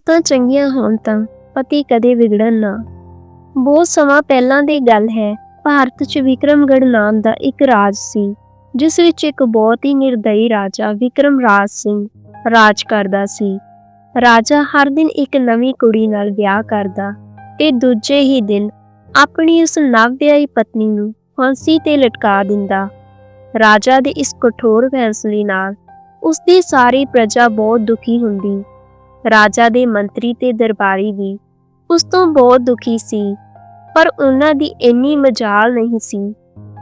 ਔਰਤਾਂ ਚੰਗੀਆਂ ਹੋਣ ਤਾਂ ਪਤੀ ਕਦੇ ਵਿਗੜਨ ਨਾ। ਬਹੁਤ ਸਮਾਂ ਪਹਿਲਾਂ ਦੀ ਗੱਲ ਹੈ। ਭਾਰਤ 'ਚ ਵਿਕਰਮਗੜ੍ਹ ਨਾਮ ਦਾ ਇੱਕ ਰਾਜ ਸੀ, ਜਿਸ ਵਿੱਚ ਇੱਕ ਬਹੁਤ ਹੀ ਨਿਰਦਈ ਰਾਜਾ ਵਿਕਰਮਰਾਜ ਸਿੰਘ ਰਾਜ ਕਰਦਾ ਸੀ। ਰਾਜਾ ਹਰ ਦਿਨ ਇੱਕ ਨਵੀਂ ਕੁੜੀ ਨਾਲ ਵਿਆਹ ਕਰਦਾ ਤੇ ਦੂਜੇ ਹੀ ਦਿਨ ਆਪਣੀ ਉਸ ਨਵ-ਵਿਆਹੀ ਪਤਨੀ ਨੂੰ ਫਾਂਸੀ ਤੇ ਲਟਕਾ ਦਿੰਦਾ। ਰਾਜਾ ਦੇ ਇਸ ਕਠੋਰ ਫੈਸਲੇ ਨਾਲ ਉਸਦੀ ਸਾਰੀ ਪ੍ਰਜਾ ਬਹੁਤ ਦੁਖੀ ਹੁੰਦੀ। ਰਾਜਾ ਦੇ ਮੰਤਰੀ ਤੇ ਦਰਬਾਰੀ ਵੀ ਉਸ ਤੋਂ ਬਹੁਤ ਦੁਖੀ ਸੀ, ਪਰ ਉਹਨਾਂ ਦੀ ਇੰਨੀ ਮਜਾਲ ਨਹੀਂ ਸੀ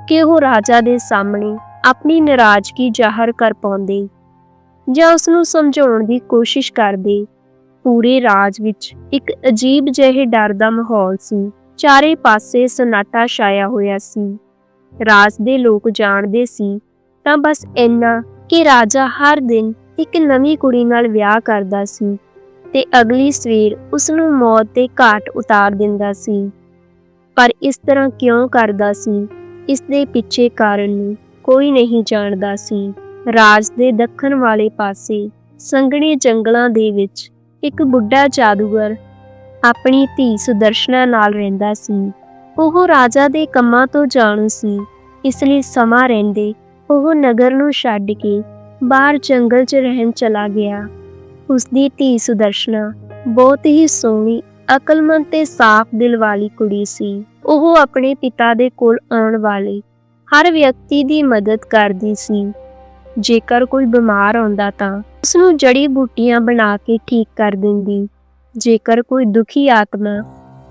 ਕਿ ਉਹ ਰਾਜਾ ਦੇ ਸਾਹਮਣੇ ਆਪਣੀ ਨਾਰਾਜ਼ਗੀ ਜ਼ਾਹਰ ਕਰ ਪਾਉਂਦੇ ਜਾਂ ਉਸ ਨੂੰ ਸਮਝਾਉਣ ਦੀ ਕੋਸ਼ਿਸ਼ ਕਰਦੇ। ਪੂਰੇ ਰਾਜ ਵਿੱਚ ਇੱਕ ਅਜੀਬ ਜਿਹੇ ਡਰ ਦਾ ਮਾਹੌਲ ਸੀ। ਚਾਰੇ ਪਾਸੇ ਸਨਾਟਾ ਛਾਇਆ ਹੋਇਆ ਸੀ। ਰਾਜ ਦੇ ਲੋਕ ਜਾਣਦੇ ਸੀ ਤਾਂ ਬਸ ਇੰਨਾ ਕਿ ਰਾਜਾ ਹਰ ਦਿਨ ਇੱਕ ਨਵੀਂ ਕੁੜੀ ਨਾਲ ਵਿਆਹ ਕਰਦਾ ਸੀ ਤੇ ਅਗਲੀ ਸਵੇਰ ਉਸ ਨੂੰ ਮੌਤ ਦੇ ਘਾਟ ਉਤਾਰ ਦਿੰਦਾ ਸੀ। ਪਰ ਇਸ ਤਰ੍ਹਾਂ ਕਿਉਂ ਕਰਦਾ ਸੀ, ਇਸ ਦੇ ਪਿੱਛੇ ਕਾਰਨ ਨੂੰ ਕੋਈ ਨਹੀਂ ਜਾਣਦਾ ਸੀ। ਰਾਜ ਦੇ ਦੱਖਣ ਵਾਲੇ ਪਾਸੇ ਸੰਘਣੇ ਜੰਗਲਾਂ ਦੇ ਵਿੱਚ ਇੱਕ ਬੁੱਢਾ ਜਾਦੂਗਰ ਆਪਣੀ ਧੀ ਸੁਦਰਸ਼ਨਾ ਨਾਲ ਰਹਿੰਦਾ ਸੀ। ਉਹ ਰਾਜਾ ਦੇ ਕੰਮਾਂ ਤੋਂ ਜਾਣੂ ਸੀ, ਇਸ ਲਈ ਸਮਾਂ ਰਹਿੰਦੇ ਉਹ ਨਗਰ ਨੂੰ ਛੱਡ ਕੇ ਬਾਹਰ ਜੰਗਲ 'ਚ ਰਹਿਣ ਚਲਾ ਗਿਆ। ਉਸਦੀ ਧੀ ਸੁਦਰਸ਼ਨਾ ਬਹੁਤ ਹੀ ਸੋਹਣੀ, ਅਕਲਮੰਦ ਤੇ ਸਾਫ਼ ਦਿਲ ਵਾਲੀ ਕੁੜੀ ਸੀ। ਉਹ ਆਪਣੇ ਪਿਤਾ ਦੇ ਕੋਲ ਆਉਣ ਵਾਲੇ ਹਰ ਵਿਅਕਤੀ ਦੀ ਮਦਦ ਕਰਦੀ ਸੀ। ਜੇਕਰ ਕੋਈ ਬਿਮਾਰ ਆਉਂਦਾ ਤਾਂ ਉਸਨੂੰ ਜੜੀ ਬੂਟੀਆਂ ਬਣਾ ਕੇ ਠੀਕ ਕਰ ਦਿੰਦੀ। ਜੇਕਰ ਕੋਈ ਦੁਖੀ ਆਤਮਾ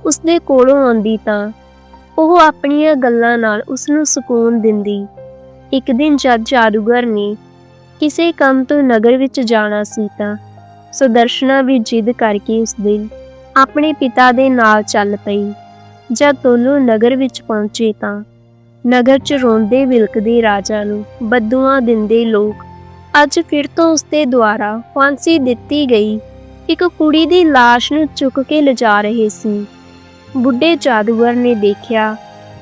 ਉਸਦੇ ਕੋਲੋਂ ਆਉਂਦੀ ਤਾਂ ਉਹ ਆਪਣੀਆਂ ਗੱਲਾਂ ਨਾਲ ਉਸਨੂੰ ਸਕੂਨ ਦਿੰਦੀ। ਇੱਕ ਦਿਨ ਜਦ ਜਾਦੂਗਰ ਨੇ ਕਿਸੇ ਕੰਮ ਤੋਂ ਨਗਰ ਵਿੱਚ ਜਾਣਾ ਸੀ ਤਾਂ ਸੁਦਰਸ਼ਨਾ ਵੀ ਜਿੱਦ ਕਰਕੇ ਉਸ ਦਿਨ ਆਪਣੇ ਪਿਤਾ ਦੇ ਨਾਲ ਚੱਲ ਪਈ। ਜਦ ਦੋਨੋਂ ਨਗਰ ਵਿੱਚ ਪਹੁੰਚੇ ਤਾਂ ਨਗਰ 'ਚ ਰੋਂਦੇ ਵਿਲਕਦੇ ਰਾਜਾ ਨੂੰ ਬਦਦੁਆ ਦਿੰਦੇ ਲੋਕ ਅੱਜ ਫਿਰ ਤੋਂ ਉਸਦੇ ਦੁਆਰਾ ਫਾਂਸੀ ਦਿੱਤੀ ਗਈ ਇੱਕ ਕੁੜੀ ਦੀ ਲਾਸ਼ ਨੂੰ ਚੁੱਕ ਕੇ ਲਿਜਾ ਰਹੇ ਸੀ। ਬੁੱਢੇ ਜਾਦੂਗਰ ਨੇ ਦੇਖਿਆ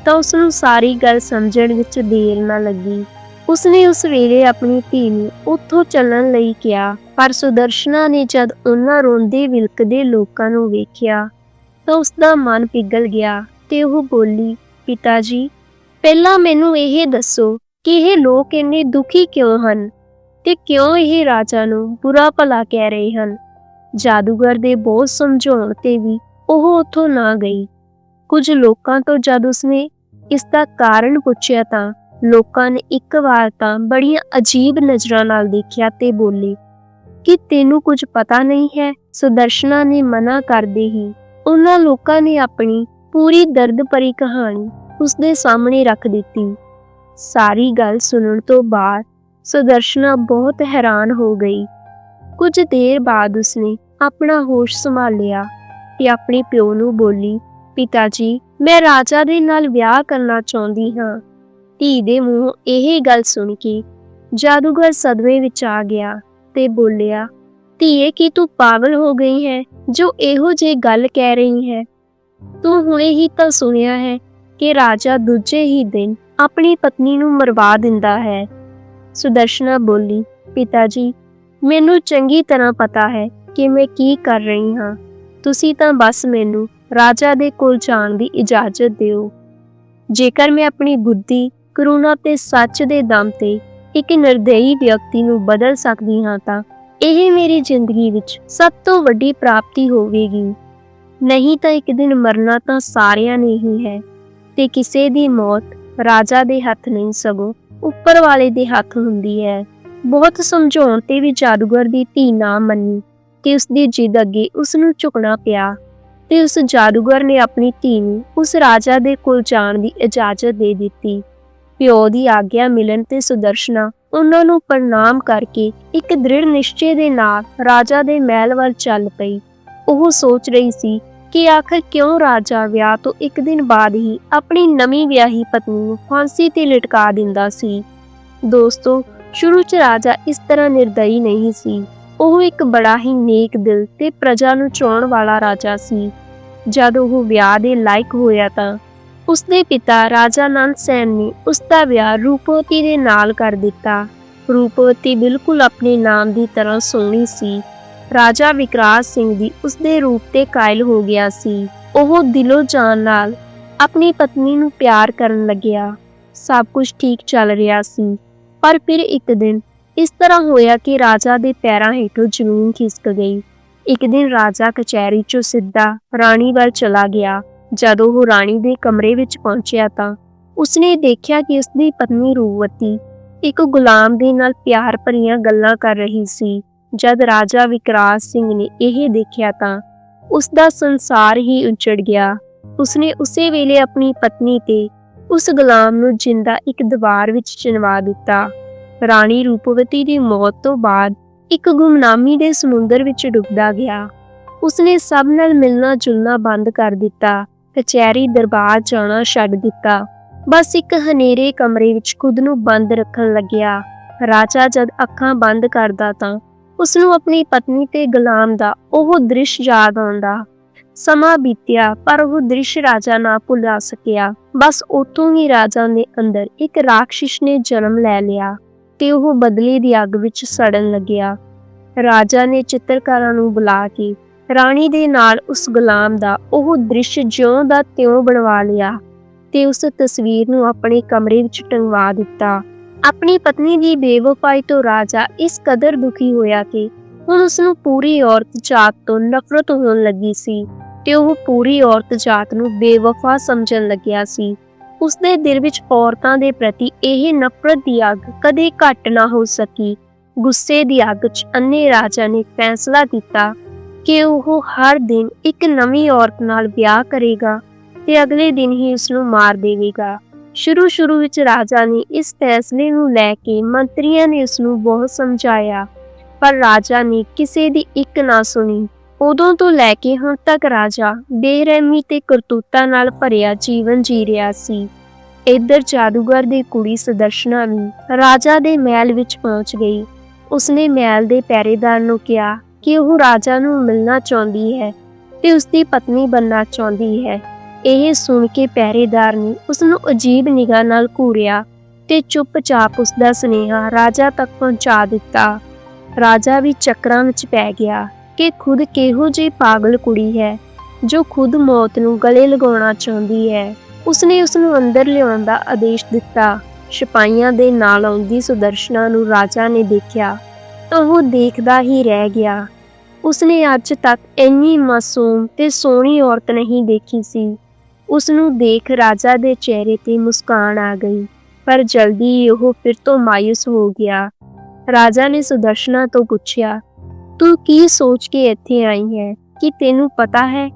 ਤਾਂ ਉਸ ਨੂੰ ਸਾਰੀ ਗੱਲ ਸਮਝਣ ਵਿੱਚ ਦੇਰ ਨਾ ਲੱਗੀ। ਉਸਨੇ ਉਸ ਵੇਲੇ ਆਪਣੀ ਧੀ ਨੂੰ ਉੱਥੋਂ ਚੱਲਣ ਲਈ ਕਿਹਾ, ਪਰ ਸੁਦਰਸ਼ਨਾ ਨੇ ਜਦ ਉਹਨਾਂ ਰੋਂਦੇ ਵਿਲਕਦੇ ਲੋਕਾਂ ਨੂੰ ਵੇਖਿਆ ਤਾਂ ਉਸਦਾ ਮਨ ਪਿਘਲ ਗਿਆ ਤੇ ਉਹ ਬੋਲੀ, ਪਿਤਾ ਜੀ, ਪਹਿਲਾਂ ਮੈਨੂੰ ਇਹ ਦੱਸੋ ਕਿ ਇਹ ਲੋਕ ਇੰਨੇ ਦੁਖੀ ਕਿਉਂ ਹਨ ਤੇ ਕਿਉਂ ਇਹ ਰਾਜਾ ਨੂੰ ਬੁਰਾ ਭਲਾ ਕਹਿ ਰਹੇ ਹਨ। ਜਾਦੂਗਰ ਦੇ ਬਹੁਤ ਸਮਝਾਉਣ ਤੇ ਵੀ ਉਹ ਉੱਥੋਂ ਨਾ ਗਈ। ਕੁਝ ਲੋਕਾਂ ਤੋਂ ਜਦ ਉਸਨੇ ਇਸ ਦਾ ਕਾਰਨ ਪੁੱਛਿਆ ਤਾਂ ਲੋਕਾਂ ਨੇ ਇੱਕ ਵਾਰ ਤਾਂ ਬੜੀਆਂ ਅਜੀਬ ਨਜ਼ਰਾਂ ਨਾਲ ਦੇਖਿਆ ਤੇ ਬੋਲੇ ਕਿ ਤੈਨੂੰ ਕੁਝ ਪਤਾ ਨਹੀਂ ਹੈ। ਸੁਦਰਸ਼ਨਾ ਨੇ ਮਨਾ ਕਰਦੇ ਹੀ ਉਹਨਾਂ ਲੋਕਾਂ ਨੇ ਆਪਣੀ ਪੂਰੀ ਦਰਦ ਭਰੀ ਕਹਾਣੀ ਉਸਦੇ ਸਾਹਮਣੇ ਰੱਖ ਦਿੱਤੀ। ਸਾਰੀ ਗੱਲ ਸੁਣਨ ਤੋਂ ਬਾਅਦ ਸੁਦਰਸ਼ਨਾ ਬਹੁਤ ਹੈਰਾਨ ਹੋ ਗਈ। ਕੁਝ ਦੇਰ ਬਾਅਦ ਉਸਨੇ ਆਪਣਾ ਹੋਸ਼ ਸੰਭਾਲਿਆ ਤੇ ਆਪਣੇ ਪਿਓ ਨੂੰ ਬੋਲੀ, ਪਿਤਾ ਜੀ, ਮੈਂ ਰਾਜਾ ਦੇ ਨਾਲ ਵਿਆਹ ਕਰਨਾ ਚਾਹੁੰਦੀ ਹਾਂ। ਧੀ ਦੇ ਮੂੰਹੋਂ ਇਹ ਗੱਲ ਸੁਣ ਕੇ ਜਾਦੂਗਰ ਸਦਮੇ ਵਿੱਚ ਆ ਗਿਆ ਤੇ ਬੋਲਿਆ, ਧੀਏ, ਕੀ ਤੂੰ ਪਾਗਲ ਹੋ ਗਈ ਹੈ ਜੋ ਇਹੋ ਜਿਹੀ ਗੱਲ ਕਹਿ ਰਹੀ ਹੈ? ਤੂੰ ਹੁਣੇ ਹੀ ਤਾਂ ਸੁਣਿਆ ਹੈ ਕਿ ਰਾਜਾ ਦੂਜੇ ਹੀ ਦਿਨ ਆਪਣੀ ਪਤਨੀ ਨੂੰ ਮਰਵਾ ਦਿੰਦਾ ਹੈ। ਸੁਦਰਸ਼ਨਾ ਬੋਲੀ, ਪਿਤਾ ਜੀ, ਮੈਨੂੰ ਚੰਗੀ ਤਰ੍ਹਾਂ ਪਤਾ ਹੈ ਕਿ ਮੈਂ ਕੀ ਕਰ ਰਹੀ ਹਾਂ। ਤੁਸੀਂ ਤਾਂ ਬਸ ਮੈਨੂੰ ਰਾਜਾ ਦੇ ਕੋਲ ਜਾਣ ਦੀ ਇਜਾਜ਼ਤ ਦਿਓ। ਜੇਕਰ ਮੈਂ ਆਪਣੀ ਬੁੱਧੀ, ਕਰੁਣਾ ਤੇ ਸੱਚ ਦੇ ਦਮ ਤੇ ਇੱਕ ਨਿਰਦਈ ਵਿਅਕਤੀ ਨੂੰ ਬਦਲ ਸਕਦੀ ਹਾਂ ਤਾਂ ਇਹ ਮੇਰੀ ਜ਼ਿੰਦਗੀ ਵਿੱਚ ਸਭ ਤੋਂ ਵੱਡੀ ਪ੍ਰਾਪਤੀ ਹੋਵੇਗੀ। ਨਹੀਂ ਤਾਂ ਇੱਕ ਦਿਨ ਮਰਨਾ ਤਾਂ ਸਾਰਿਆਂ ਨੇ ਹੀ ਹੈ ਤੇ ਕਿਸੇ ਦੀ ਮੌਤ ਰਾਜਾ ਦੇ ਹੱਥ ਨਹੀਂ ਸਗੋਂ ਉੱਪਰ ਵਾਲੇ ਦੇ ਹੱਥ ਹੁੰਦੀ ਹੈ। ਬਹੁਤ ਸਮਝਾਉਣ ਤੇ ਵੀ ਜਾਦੂਗਰ ਦੀ ਧੀ ਨਾ ਮੰਨੀ ਤੇ ਉਸਦੀ ਜਿੱਦ ਅੱਗੇ ਉਸਨੂੰ ਝੁਕਣਾ ਪਿਆ ਤੇ ਉਸ ਜਾਦੂਗਰ ਨੇ ਆਪਣੀ ਧੀ ਨੂੰ ਉਸ ਰਾਜਾ ਦੇ ਕੋਲ ਜਾਣ ਦੀ ਇਜਾਜ਼ਤ ਦੇ ਦਿੱਤੀ। ਪਿਓ ਦੀ ਆਗਿਆ ਮਿਲਣ ਤੇ ਸੁਦਰਸ਼ਨਾ ਉਹਨਾਂ ਨੂੰ ਪ੍ਰਣਾਮ ਕਰਕੇ ਇੱਕ ਦ੍ਰਿੜ ਨਿਸ਼ਚੇ ਦੇ ਨਾਲ ਰਾਜਾ ਦੇ ਮਹਿਲ ਵੱਲ ਚੱਲ ਪਈ। ਉਹ ਸੋਚ ਰਹੀ ਸੀ ਕਿ ਆਖਰ ਕਿਉਂ ਰਾਜਾ ਵਿਆਹ ਤੋਂ ਇੱਕ ਦਿਨ ਬਾਅਦ ਹੀ ਆਪਣੀ ਨਵੀਂ ਵਿਆਹੀ ਪਤਨੀ ਨੂੰ ਫਾਂਸੀ ਤੇ ਲਟਕਾ ਦਿੰਦਾ ਸੀ। ਦੋਸਤੋ, ਸ਼ੁਰੂ 'ਚ ਰਾਜਾ ਇਸ ਤਰ੍ਹਾਂ ਨਿਰਦਈ ਨਹੀਂ ਸੀ। ਉਹ ਇੱਕ ਬੜਾ ਹੀ ਨੇਕ ਦਿਲ ਤੇ ਪ੍ਰਜਾ ਨੂੰ ਚਾਹੁਣ ਵਾਲਾ ਰਾਜਾ ਸੀ। ਜਦ ਉਹ ਵਿਆਹ ਦੇ ਲਾਇਕ ਹੋਇਆ ਤਾਂ ਉਸਦੇ ਪਿਤਾ ਰਾਜਾ ਨੰਦ ਸੈਨ ਨੇ ਉਸਦਾ ਵਿਆਹ ਰੂਪਵਤੀ ਦੇ ਨਾਲ ਕਰ ਦਿੱਤਾ। ਰੂਪਵਤੀ ਬਿਲਕੁਲ ਆਪਣੇ ਨਾਮ ਦੀ ਤਰ੍ਹਾਂ ਸੋਹਣੀ ਸੀ ਰਾਜਾ ਵਿਕਰਾਸ ਸਿੰਘ ਦੀ ਉਸਦੇ ਰੂਪ ਤੇ ਕਾਇਲ ਹੋ ਗਿਆ ਸੀ। ਉਹ ਦਿਲੋਂ ਜਾਨ ਨਾਲ ਆਪਣੀ ਪਤਨੀ ਨੂੰ ਪਿਆਰ ਕਰਨ ਲੱਗਿਆ। ਸਭ ਕੁਝ ਠੀਕ ਚੱਲ ਰਿਹਾ ਸੀ, ਪਰ ਫਿਰ ਇੱਕ ਦਿਨ ਇਸ ਤਰ੍ਹਾਂ ਹੋਇਆ ਕਿ ਰਾਜਾ ਦੇ ਪੈਰਾਂ ਹੇਠੋਂ ਜ਼ਮੀਨ ਖਿਸਕ ਗਈ। ਇੱਕ ਦਿਨ ਰਾਜਾ ਕਚਹਿਰੀ 'ਚੋਂ ਸਿੱਧਾ ਰਾਣੀ ਵੱਲ ਚਲਾ ਗਿਆ। ਜਦੋਂ ਉਹ ਰਾਣੀ ਦੇ ਕਮਰੇ ਵਿੱਚ ਪਹੁੰਚਿਆ ਤਾਂ ਉਸਨੇ ਦੇਖਿਆ ਕਿ ਉਸਦੀ ਪਤਨੀ ਰੂਪਵਤੀ ਇੱਕ ਗੁਲਾਮ ਦੇ ਨਾਲ ਪਿਆਰ ਭਰੀਆਂ ਗੱਲਾਂ ਕਰ ਰਹੀ ਸੀ। ਜਦ ਰਾਜਾ ਵਿਕਰਾਸ ਸਿੰਘ ਨੇ ਇਹ ਦੇਖਿਆ ਤਾਂ ਉਸਦਾ ਸੰਸਾਰ ਹੀ ਉੱਜੜ ਗਿਆ। ਉਸਨੇ ਉਸੇ ਵੇਲੇ ਆਪਣੀ ਪਤਨੀ ਤੇ ਉਸ ਗੁਲਾਮ ਨੂੰ ਜਿੰਦਾ ਇੱਕ ਦੀਵਾਰ ਵਿੱਚ ਚਿਣਵਾ ਦਿੱਤਾ। ਰਾਣੀ ਰੂਪਵਤੀ ਦੀ ਮੌਤ ਤੋਂ ਬਾਅਦ ਇੱਕ ਗੁੰਮਨਾਮੀ ਦੇ ਸਮੁੰਦਰ ਵਿੱਚ ਡੁੱਬਦਾ ਗਿਆ। ਉਸਨੇ ਸਭ ਨਾਲ ਮਿਲਣਾ ਜੁਲਣਾ ਬੰਦ ਕਰ ਦਿੱਤਾ, ਕਚਹਿਰੀ ਦਰਬਾਰ ਜਾਣਾ ਛੱਡ ਦਿੱਤਾ। ਬਸ ਇੱਕ ਹਨੇਰੇ ਕਮਰੇ ਵਿੱਚ ਖੁਦ ਨੂੰ ਬੰਦ ਰੱਖਣ ਲੱਗਿਆ। ਰਾਜਾ ਜਦ ਅੱਖਾਂ ਬੰਦ ਕਰਦਾ ਤਾਂ ਉਸਨੂੰ ਆਪਣੀ ਪਤਨੀ ਤੇ ਗੁਲਾਮ ਦਾ ਉਹ ਦ੍ਰਿਸ਼ ਯਾਦ ਆਉਂਦਾ। ਸਮਾਂ ਬੀਤਿਆ ਪਰ ਉਹ ਦ੍ਰਿਸ਼ ਰਾਜਾ ਨਾ ਭੁਲਾ ਸਕਿਆ। ਬਸ ਉੱਥੋਂ ਹੀ ਰਾਜਾ ਦੇ ਅੰਦਰ ਇੱਕ ਰਾਖਸ਼ ਨੇ ਜਨਮ ਲੈ ਲਿਆ ਤੇ ਉਹ ਬਦਲੇ ਦੀ ਅੱਗ ਵਿੱਚ ਸੜਨ ਲੱਗਿਆ। ਰਾਜਾ ਨੇ ਚਿੱਤਰਕਾਰਾਂ ਨੂੰ ਬੁਲਾ ਕੇ ਰਾਣੀ ਦੇ ਨਾਲ ਉਸ ਗੁਲਾਮ ਦਾ ਉਹ ਦ੍ਰਿਸ਼ ਜਿਉਂ ਦਾ ਤਿਉਂ ਬਣਵਾ ਲਿਆ ਤੇ ਉਸ ਤਸਵੀਰ ਨੂੰ ਆਪਣੇ ਕਮਰੇ ਵਿੱਚ ਟੰਗਵਾ ਦਿੱਤਾ। ਆਪਣੀ ਪਤਨੀ ਦੀ ਬੇਵਫਾਈ ਤੋਂ ਰਾਜਾ ਇਸ ਕਦਰ ਦੁਖੀ ਹੋਇਆ ਕਿ ਹੁਣ ਉਸਨੂੰ ਪੂਰੀ ਔਰਤ ਜਾਤ ਤੋਂ ਨਫ਼ਰਤ ਹੋਣ ਲੱਗੀ ਸੀ ਤੇ ਉਹ ਪੂਰੀ ਔਰਤ ਜਾਤ ਨੂੰ ਬੇਵਫਾ ਸਮਝਣ ਲੱਗਿਆ ਸੀ। ਉਸਦੇ ਦਿਲ ਵਿੱਚ ਔਰਤਾਂ ਦੇ ਪ੍ਰਤੀ ਇਹ ਨਫ਼ਰਤ ਦੀ ਅੱਗ ਕਦੇ ਘੱਟ ਨਾ ਹੋ ਸਕੀ। ਗੁੱਸੇ ਦੀ ਅੱਗ 'ਚ ਅੰਨੇ ਰਾਜਾ ਨੇ ਫੈਸਲਾ ਕੀਤਾ ਕਿ ਉਹ ਹਰ ਦਿਨ ਇੱਕ ਨਵੀਂ ਔਰਤ ਨਾਲ ਵਿਆਹ ਕਰੇਗਾ ਤੇ ਅਗਲੇ ਦਿਨ ਹੀ ਉਸਨੂੰ ਮਾਰ ਦੇਵੇਗਾ। ਸ਼ੁਰੂ ਵਿੱਚ ਰਾਜਾ ਨੇ ਇਸ ਫੈਸਲੇ ਨੂੰ ਲੈ ਕੇ ਮੰਤਰੀਆਂ ਨੇ ਉਸਨੂੰ ਬਹੁਤ ਸਮਝਾਇਆ, ਪਰ ਰਾਜਾ ਨੇ ਕਿਸੇ ਦੀ ਇੱਕ ਨਾ ਸੁਣੀ। ਉਦੋਂ ਤੋਂ ਲੈ ਕੇ ਹੁਣ ਤੱਕ ਰਾਜਾ ਬੇਰਹਿਮੀ ਤੇ ਕਰਤੂਤਾਂ ਨਾਲ ਭਰਿਆ ਜੀਵਨ ਜੀ ਰਿਹਾ ਸੀ। ਇੱਧਰ ਜਾਦੂਗਰ ਦੀ ਕੁੜੀ ਸੁਦਰਸ਼ਨਾ ਵੀ ਰਾਜਾ ਦੇ ਮਹਿਲ ਵਿੱਚ ਪਹੁੰਚ ਗਈ। ਉਸਨੇ ਮਹਿਲ ਦੇ ਪਹਿਰੇਦਾਰ ਨੂੰ ਕਿਹਾ ਕਿ ਉਹ ਰਾਜਾ ਨੂੰ ਮਿਲਣਾ ਚਾਹੁੰਦੀ ਹੈ ਤੇ ਉਸਦੀ ਪਤਨੀ ਬਣਨਾ ਚਾਹੁੰਦੀ ਹੈ। ਇਹ ਸੁਣ ਕੇ ਪਹਿਰੇਦਾਰ ਨੇ ਉਸਨੂੰ ਅਜੀਬ ਨਿਗਾਹ ਨਾਲ ਘੂਰਿਆ ਤੇ ਚੁੱਪਚਾਪ ਉਸਦਾ ਸੁਨੇਹਾ ਰਾਜਾ ਤੱਕ ਪਹੁੰਚਾ ਦਿੱਤਾ। ਰਾਜਾ ਵੀ ਚੱਕਰਾਂ ਵਿੱਚ ਪੈ ਗਿਆ ਕਿ ਖੁਦ ਕਿਹੋ ਜਿਹੀ ਪਾਗਲ ਕੁੜੀ ਹੈ ਜੋ ਖੁਦ ਮੌਤ ਨੂੰ ਗਲੇ ਲਗਾਉਣਾ ਚਾਹੁੰਦੀ ਹੈ। ਉਸਨੇ ਉਸਨੂੰ ਅੰਦਰ ਲਿਆਉਣ ਦਾ ਆਦੇਸ਼ ਦਿੱਤਾ। ਸਿਪਾਹੀਆਂ ਦੇ ਨਾਲ ਆਉਂਦੀ ਸੁਦਰਸ਼ਨਾ ਨੂੰ ਰਾਜਾ ਨੇ ਦੇਖਿਆ ਤਾਂ ਉਹ ਦੇਖਦਾ ਹੀ ਰਹਿ ਗਿਆ। ਉਸਨੇ ਅੱਜ ਤੱਕ ਇੰਨੀ ਮਾਸੂਮ ਤੇ ਸੋਹਣੀ ਔਰਤ ਨਹੀਂ ਦੇਖੀ ਸੀ। ਉਸਨੂੰ ਦੇਖ ਰਾਜਾ ਦੇ ਚਿਹਰੇ ਤੇ ਮੁਸਕਾਨ ਆ ਗਈ, ਪਰ ਜਲਦੀ ਹੀ ਉਹ ਫਿਰ ਤੋਂ ਮਾਯੂਸ ਹੋ ਗਿਆ। ਰਾਜਾ ਨੇ ਸੁਦਰਸ਼ਨਾ ਤੋਂ ਪੁੱਛਿਆ, ਤੂੰ ਕੀ ਸੋਚ ਕੇ ਇੱਥੇ ਆਈ ਹੈ? ਕਿ ਤੈਨੂੰ ਪਤਾ ਹੈ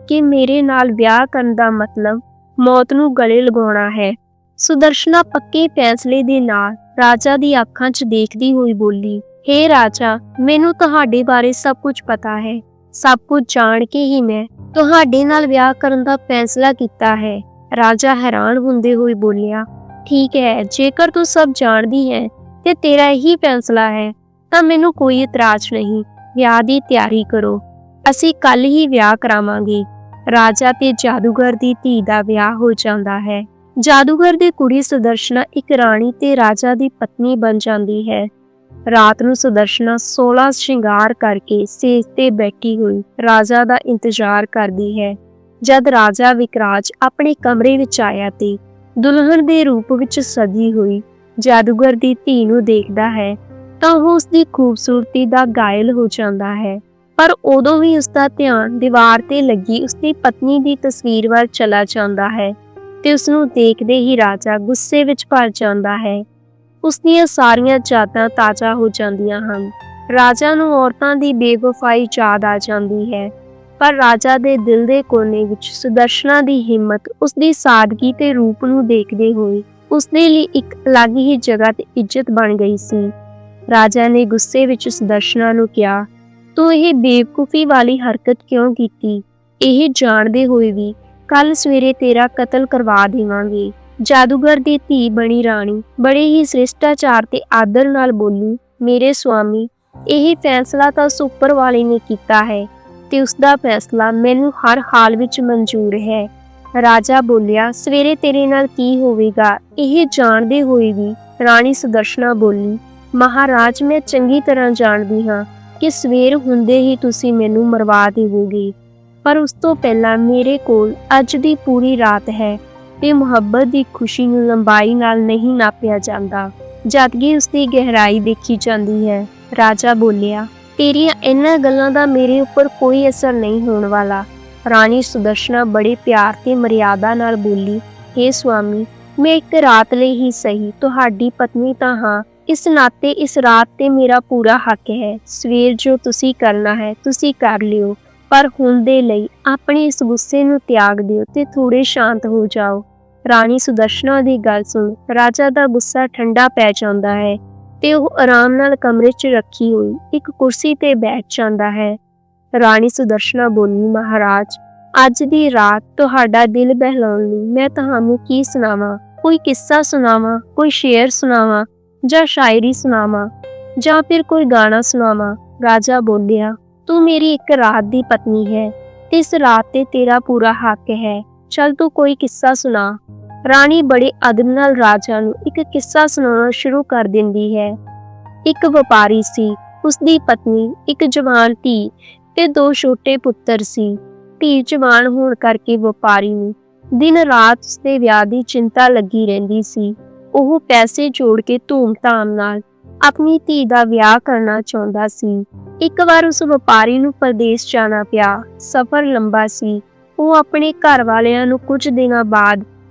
ਕਿ ਮੇਰੇ ਨਾਲ ਵਿਆਹ ਕਰਨ ਦਾ ਮਤਲਬ ਮੌਤ ਨੂੰ ਗਲੇ ਲਗਾਉਣਾ ਹੈ? ਸੁਦਰਸ਼ਨਾ ਪੱਕੇ ਫੈਸਲੇ ਦੇ ਨਾਲ ਰਾਜਾ ਦੀ ਅੱਖਾਂ 'ਚ ਦੇਖਦੀ ਹੋਈ ਬੋਲੀ, ਹੇ ਰਾਜਾ, ਮੈਨੂੰ ਤੁਹਾਡੇ ਬਾਰੇ ਸਭ ਕੁਝ ਪਤਾ ਹੈ। ਸਭ ਕੁਝ ਜਾਣ ਕੇ ਹੀ ਮੈਂ ਤੁਹਾਡੇ ਨਾਲ ਵਿਆਹ ਕਰਨ ਦਾ ਫੈਸਲਾ ਕੀਤਾ ਹੈ। ਰਾਜਾ ਹੈਰਾਨ ਹੁੰਦੇ ਹੋਏ ਬੋਲਿਆ, ਠੀਕ ਹੈ, ਜੇਕਰ ਤੂੰ ਸਭ ਜਾਣਦੀ ਹੈ ਤੇ ਤੇਰਾ ਇਹੀ ਫੈਸਲਾ ਹੈ ਤਾਂ ਮੈਨੂੰ ਕੋਈ ਇਤਰਾਜ਼ ਨਹੀਂ। ਵਿਆਹ ਦੀ ਤਿਆਰੀ ਕਰੋ, ਅਸੀਂ ਕੱਲ ਹੀ ਵਿਆਹ ਕਰਾਵਾਂਗੇ। ਰਾਜਾ ਤੇ ਜਾਦੂਗਰ ਦੀ ਧੀ ਦਾ ਵਿਆਹ ਹੋ ਜਾਂਦਾ ਹੈ। ਜਾਦੂਗਰ ਦੀ ਕੁੜੀ ਸੁਦਰਸ਼ਨਾ ਇੱਕ ਰਾਣੀ ਤੇ ਰਾਜਾ ਦੀ ਪਤਨੀ ਬਣ ਜਾਂਦੀ ਹੈ। ਰਾਤ ਨੂੰ ਸੁਦਰਸ਼ਨਾ 16 ਸ਼ਿੰਗਾਰ ਕਰਕੇ ਸੇਜ ਤੇ ਬੈਠੀ ਹੋਈ ਰਾਜਾ ਦਾ ਇੰਤਜ਼ਾਰ ਕਰਦੀ ਹੈ। ਜਦ ਰਾਜਾ ਵਿਕਰਾਜ ਆਪਣੇ ਕਮਰੇ ਵਿੱਚ ਆਇਆ ਤੇ ਦੁਲਹਨ ਦੇ ਰੂਪ ਵਿੱਚ ਸਜੀ ਹੋਈ ਜਾਦੂਗਰ ਦੀ ਧੀ ਨੂੰ ਦੇਖਦਾ ਹੈ ਤਾਂ ਉਹ ਉਸਦੀ ਖੂਬਸੂਰਤੀ ਦਾ ਗਾਇਲ ਹੋ ਜਾਂਦਾ ਹੈ। ਪਰ ਉਦੋਂ ਵੀ ਉਸਦਾ ਧਿਆਨ ਦੀਵਾਰ ਤੇ ਲੱਗੀ ਉਸਦੀ ਪਤਨੀ ਦੀ ਤਸਵੀਰ ਵੱਲ ਚਲਾ ਜਾਂਦਾ ਹੈ ਤੇ ਉਸਨੂੰ ਦੇਖਦੇ ਹੀ ਰਾਜਾ ਗੁੱਸੇ ਵਿੱਚ ਭਰ ਜਾਂਦਾ ਹੈ। ਉਸਦੀਆਂ ਸਾਰੀਆਂ ਯਾਦਾਂ ਤਾਜ਼ਾ ਹੋ ਜਾਂਦੀਆਂ ਹਨ। ਰਾਜਾ ਨੂੰ ਔਰਤਾਂ ਦੀ ਬੇਵਫਾਈ ਯਾਦ ਆ ਜਾਂਦੀ ਹੈ, ਪਰ ਰਾਜਾ ਦੇ ਦਿਲ ਦੇ ਕੋਨੇ ਵਿੱਚ ਸੁਦਰਸ਼ਨਾ ਦੀ ਹਿੰਮਤ, ਉਸਦੀ ਸਾਦਗੀ ਤੇ ਰੂਪ ਨੂੰ ਦੇਖਦੇ ਹੋਏ ਉਸਦੇ ਲਈ ਇੱਕ ਅਲੱਗ ਹੀ ਜਗ੍ਹਾ ਤੇ ਇੱਜ਼ਤ ਬਣ ਗਈ ਸੀ। ਰਾਜਾ ਨੇ ਗੁੱਸੇ ਵਿੱਚ ਸੁਦਰਸ਼ਨਾ ਨੂੰ ਕਿਹਾ, ਤੂੰ ਇਹ ਬੇਵਕੂਫੀ ਵਾਲੀ ਹਰਕਤ ਕਿਉਂ ਕੀਤੀ? ਇਹ ਜਾਣਦੇ ਹੋਏ ਵੀ ਕੱਲ ਸਵੇਰੇ ਤੇਰਾ ਕਤਲ ਕਰਵਾ ਦੇਵਾਂਗੇ। ਜਾਦੂਗਰ ਦੀ ਧੀ ਬਣੀ ਰਾਣੀ ਬੜੇ ਹੀ ਸ਼ਿਸ਼ਟਾਚਾਰ ਤੇ ਆਦਰ ਨਾਲ ਬੋਲੀ, ਮੇਰੇ ਸੁਆਮੀ, ਇਹ ਫੈਸਲਾ ਤਾਂ ਉਸ ਉੱਪਰ ਵਾਲੇ ਨੇ ਕੀਤਾ ਹੈ ਤੇ ਉਸਦਾ ਫੈਸਲਾ ਮੈਨੂੰ ਹਰ ਹਾਲ ਵਿੱਚ ਮਨਜ਼ੂਰ ਹੈ। ਰਾਜਾ ਬੋਲਿਆ, ਸਵੇਰੇ ਤੇਰੇ ਨਾਲ ਕੀ ਹੋਵੇਗਾ? ਇਹ ਜਾਣਦੇ ਹੋਏ ਵੀ ਰਾਣੀ ਸੁਦਰਸ਼ਨਾ ਬੋਲੀ, ਮਹਾਰਾਜ, ਮੈਂ ਚੰਗੀ ਤਰ੍ਹਾਂ ਜਾਣਦੀ ਹਾਂ ਕਿ ਸਵੇਰ ਹੁੰਦੇ ਹੀ ਤੁਸੀਂ ਮੈਨੂੰ ਮਰਵਾ ਦੇਵੋਗੇ, ਪਰ ਉਸ ਤੋਂ ਪਹਿਲਾਂ ਮੇਰੇ ਕੋਲ ਅੱਜ ਦੀ ਪੂਰੀ ਰਾਤ ਹੈ ਤੇ ਮੁਹੱਬਤ ਦੀ ਖੁਸ਼ੀ ਨੂੰ ਲੰਬਾਈ ਨਾਲ ਨਹੀਂ ਨਾਪਿਆ ਜਾਂਦਾ, ਜਦਕਿ ਉਸਦੀ ਗਹਿਰਾਈ ਦੇਖੀ ਜਾਂਦੀ ਹੈ। ਰਾਜਾ ਬੋਲਿਆ, ਤੇਰੀਆਂ ਇਹਨਾਂ ਗੱਲਾਂ ਦਾ ਮੇਰੇ ਉੱਪਰ ਕੋਈ ਅਸਰ ਨਹੀਂ ਹੋਣ ਵਾਲਾ। ਰਾਣੀ ਸੁਦਰਸ਼ਨਾ ਬੜੇ ਪਿਆਰ ਤੇ ਮਰਿਆਦਾ ਨਾਲ ਬੋਲੀ, ਹੇ ਸੁਆਮੀ, ਮੈਂ ਇੱਕ ਰਾਤ ਲਈ ਹੀ ਸਹੀ ਤੁਹਾਡੀ ਪਤਨੀ ਤਾਂ ਹਾਂ, ਇਸ ਨਾਤੇ ਇਸ ਰਾਤ ਤੇ ਮੇਰਾ ਪੂਰਾ ਹੱਕ ਹੈ। ਸਵੇਰ ਜੋ ਤੁਸੀਂ ਕਰਨਾ ਹੈ ਤੁਸੀਂ ਕਰ ਲਿਓ, ਪਰ ਹੁਣ ਦੇ ਲਈ ਆਪਣੇ ਇਸ ਗੁੱਸੇ ਨੂੰ ਤਿਆਗ ਦਿਓ ਤੇ ਥੋੜੇ ਸ਼ਾਂਤ ਹੋ ਜਾਓ। ਰਾਣੀ ਸੁਦਰਸ਼ਨਾ ਦੀ ਗੱਲ ਸੁਣ ਰਾਜਾ ਦਾ ਗੁੱਸਾ ਠੰਡਾ ਪੈ ਜਾਂਦਾ ਹੈ ਤੇ ਉਹ ਆਰਾਮ ਨਾਲ ਕਮਰੇ 'ਚ ਰੱਖੀ ਹੋਈ ਇੱਕ ਕੁਰਸੀ ਤੇ ਬੈਠ ਜਾਂਦਾ ਹੈ। ਰਾਣੀ ਸੁਦਰਸ਼ਨਾ ਬੋਲੀ, ਮਹਾਰਾਜ, ਅੱਜ ਦੀ ਰਾਤ ਤੁਹਾਡਾ ਦਿਲ ਬਹਿਲਾਉਣ ਲਈ ਮੈਂ ਤੁਹਾਨੂੰ ਕੀ ਸੁਣਾਵਾਂ? ਕੋਈ ਕਿੱਸਾ ਸੁਣਾਵਾਂ, ਕੋਈ ਸ਼ੇਰ ਸੁਣਾਵਾਂ ਜਾਂ ਸ਼ਾਇਰੀ ਸੁਣਾਵਾਂ ਜਾਂ ਫਿਰ ਕੋਈ ਗਾਣਾ ਸੁਣਾਵਾਂ? ਰਾਜਾ ਬੋਲਿਆ, ਤੂੰ ਮੇਰੀ ਇੱਕ ਰਾਤ ਦੀ ਪਤਨੀ ਹੈ ਤੇ ਇਸ ਰਾਤ ਤੇ ਤੇਰਾ ਪੂਰਾ ਹੱਕ ਹੈ। ਚੱਲ ਤੂੰ ਕੋਈ ਕਿੱਸਾ ਸੁਣਾ। ਰਾਣੀ ਬੜੇ ਅਦਬ ਨਾਲ ਰਾਜਾ ਨੂੰ ਇੱਕ ਕਿੱਸਾ ਸੁਣਾਉਣਾ ਸ਼ੁਰੂ ਕਰ ਦਿੰਦੀ ਹੈ। ਇੱਕ ਵਪਾਰੀ ਸੀ, ਉਸਦੀ ਪਤਨੀ, ਇੱਕ ਜਵਾਨ ਧੀ ਤੇ ਦੋ ਛੋਟੇ ਪੁੱਤਰ ਸੀ। ਧੀ ਜਵਾਨ ਹੋਣ ਕਰਕੇ ਵਪਾਰੀ ਨੂੰ ਦਿਨ ਰਾਤ ਉਸਦੇ ਵਿਆਹ ਦੀ ਚਿੰਤਾ ਲੱਗੀ ਰਹਿੰਦੀ ਸੀ। ਉਹ ਪੈਸੇ ਜੋੜ ਕੇ ਧੂਮ-ਧਾਮ ਨਾਲ ਆਪਣੀ ਧੀ ਦਾ ਵਿਆਹ ਕਰਨਾ ਚਾਹੁੰਦਾ ਸੀ। ਇੱਕ ਵਾਰ ਉਸ ਵਪਾਰੀ ਨੂੰ ਪਰਦੇਸ ਜਾਣਾ ਪਿਆ। ਸਫ਼ਰ ਲੰਬਾ ਸੀ। ਉਹ ਆਪਣੇ ਘਰ ਵਾਲਿਆਂ ਨੂੰ ਕੁਝ ਦਿਨਾਂ ਬਾਅਦ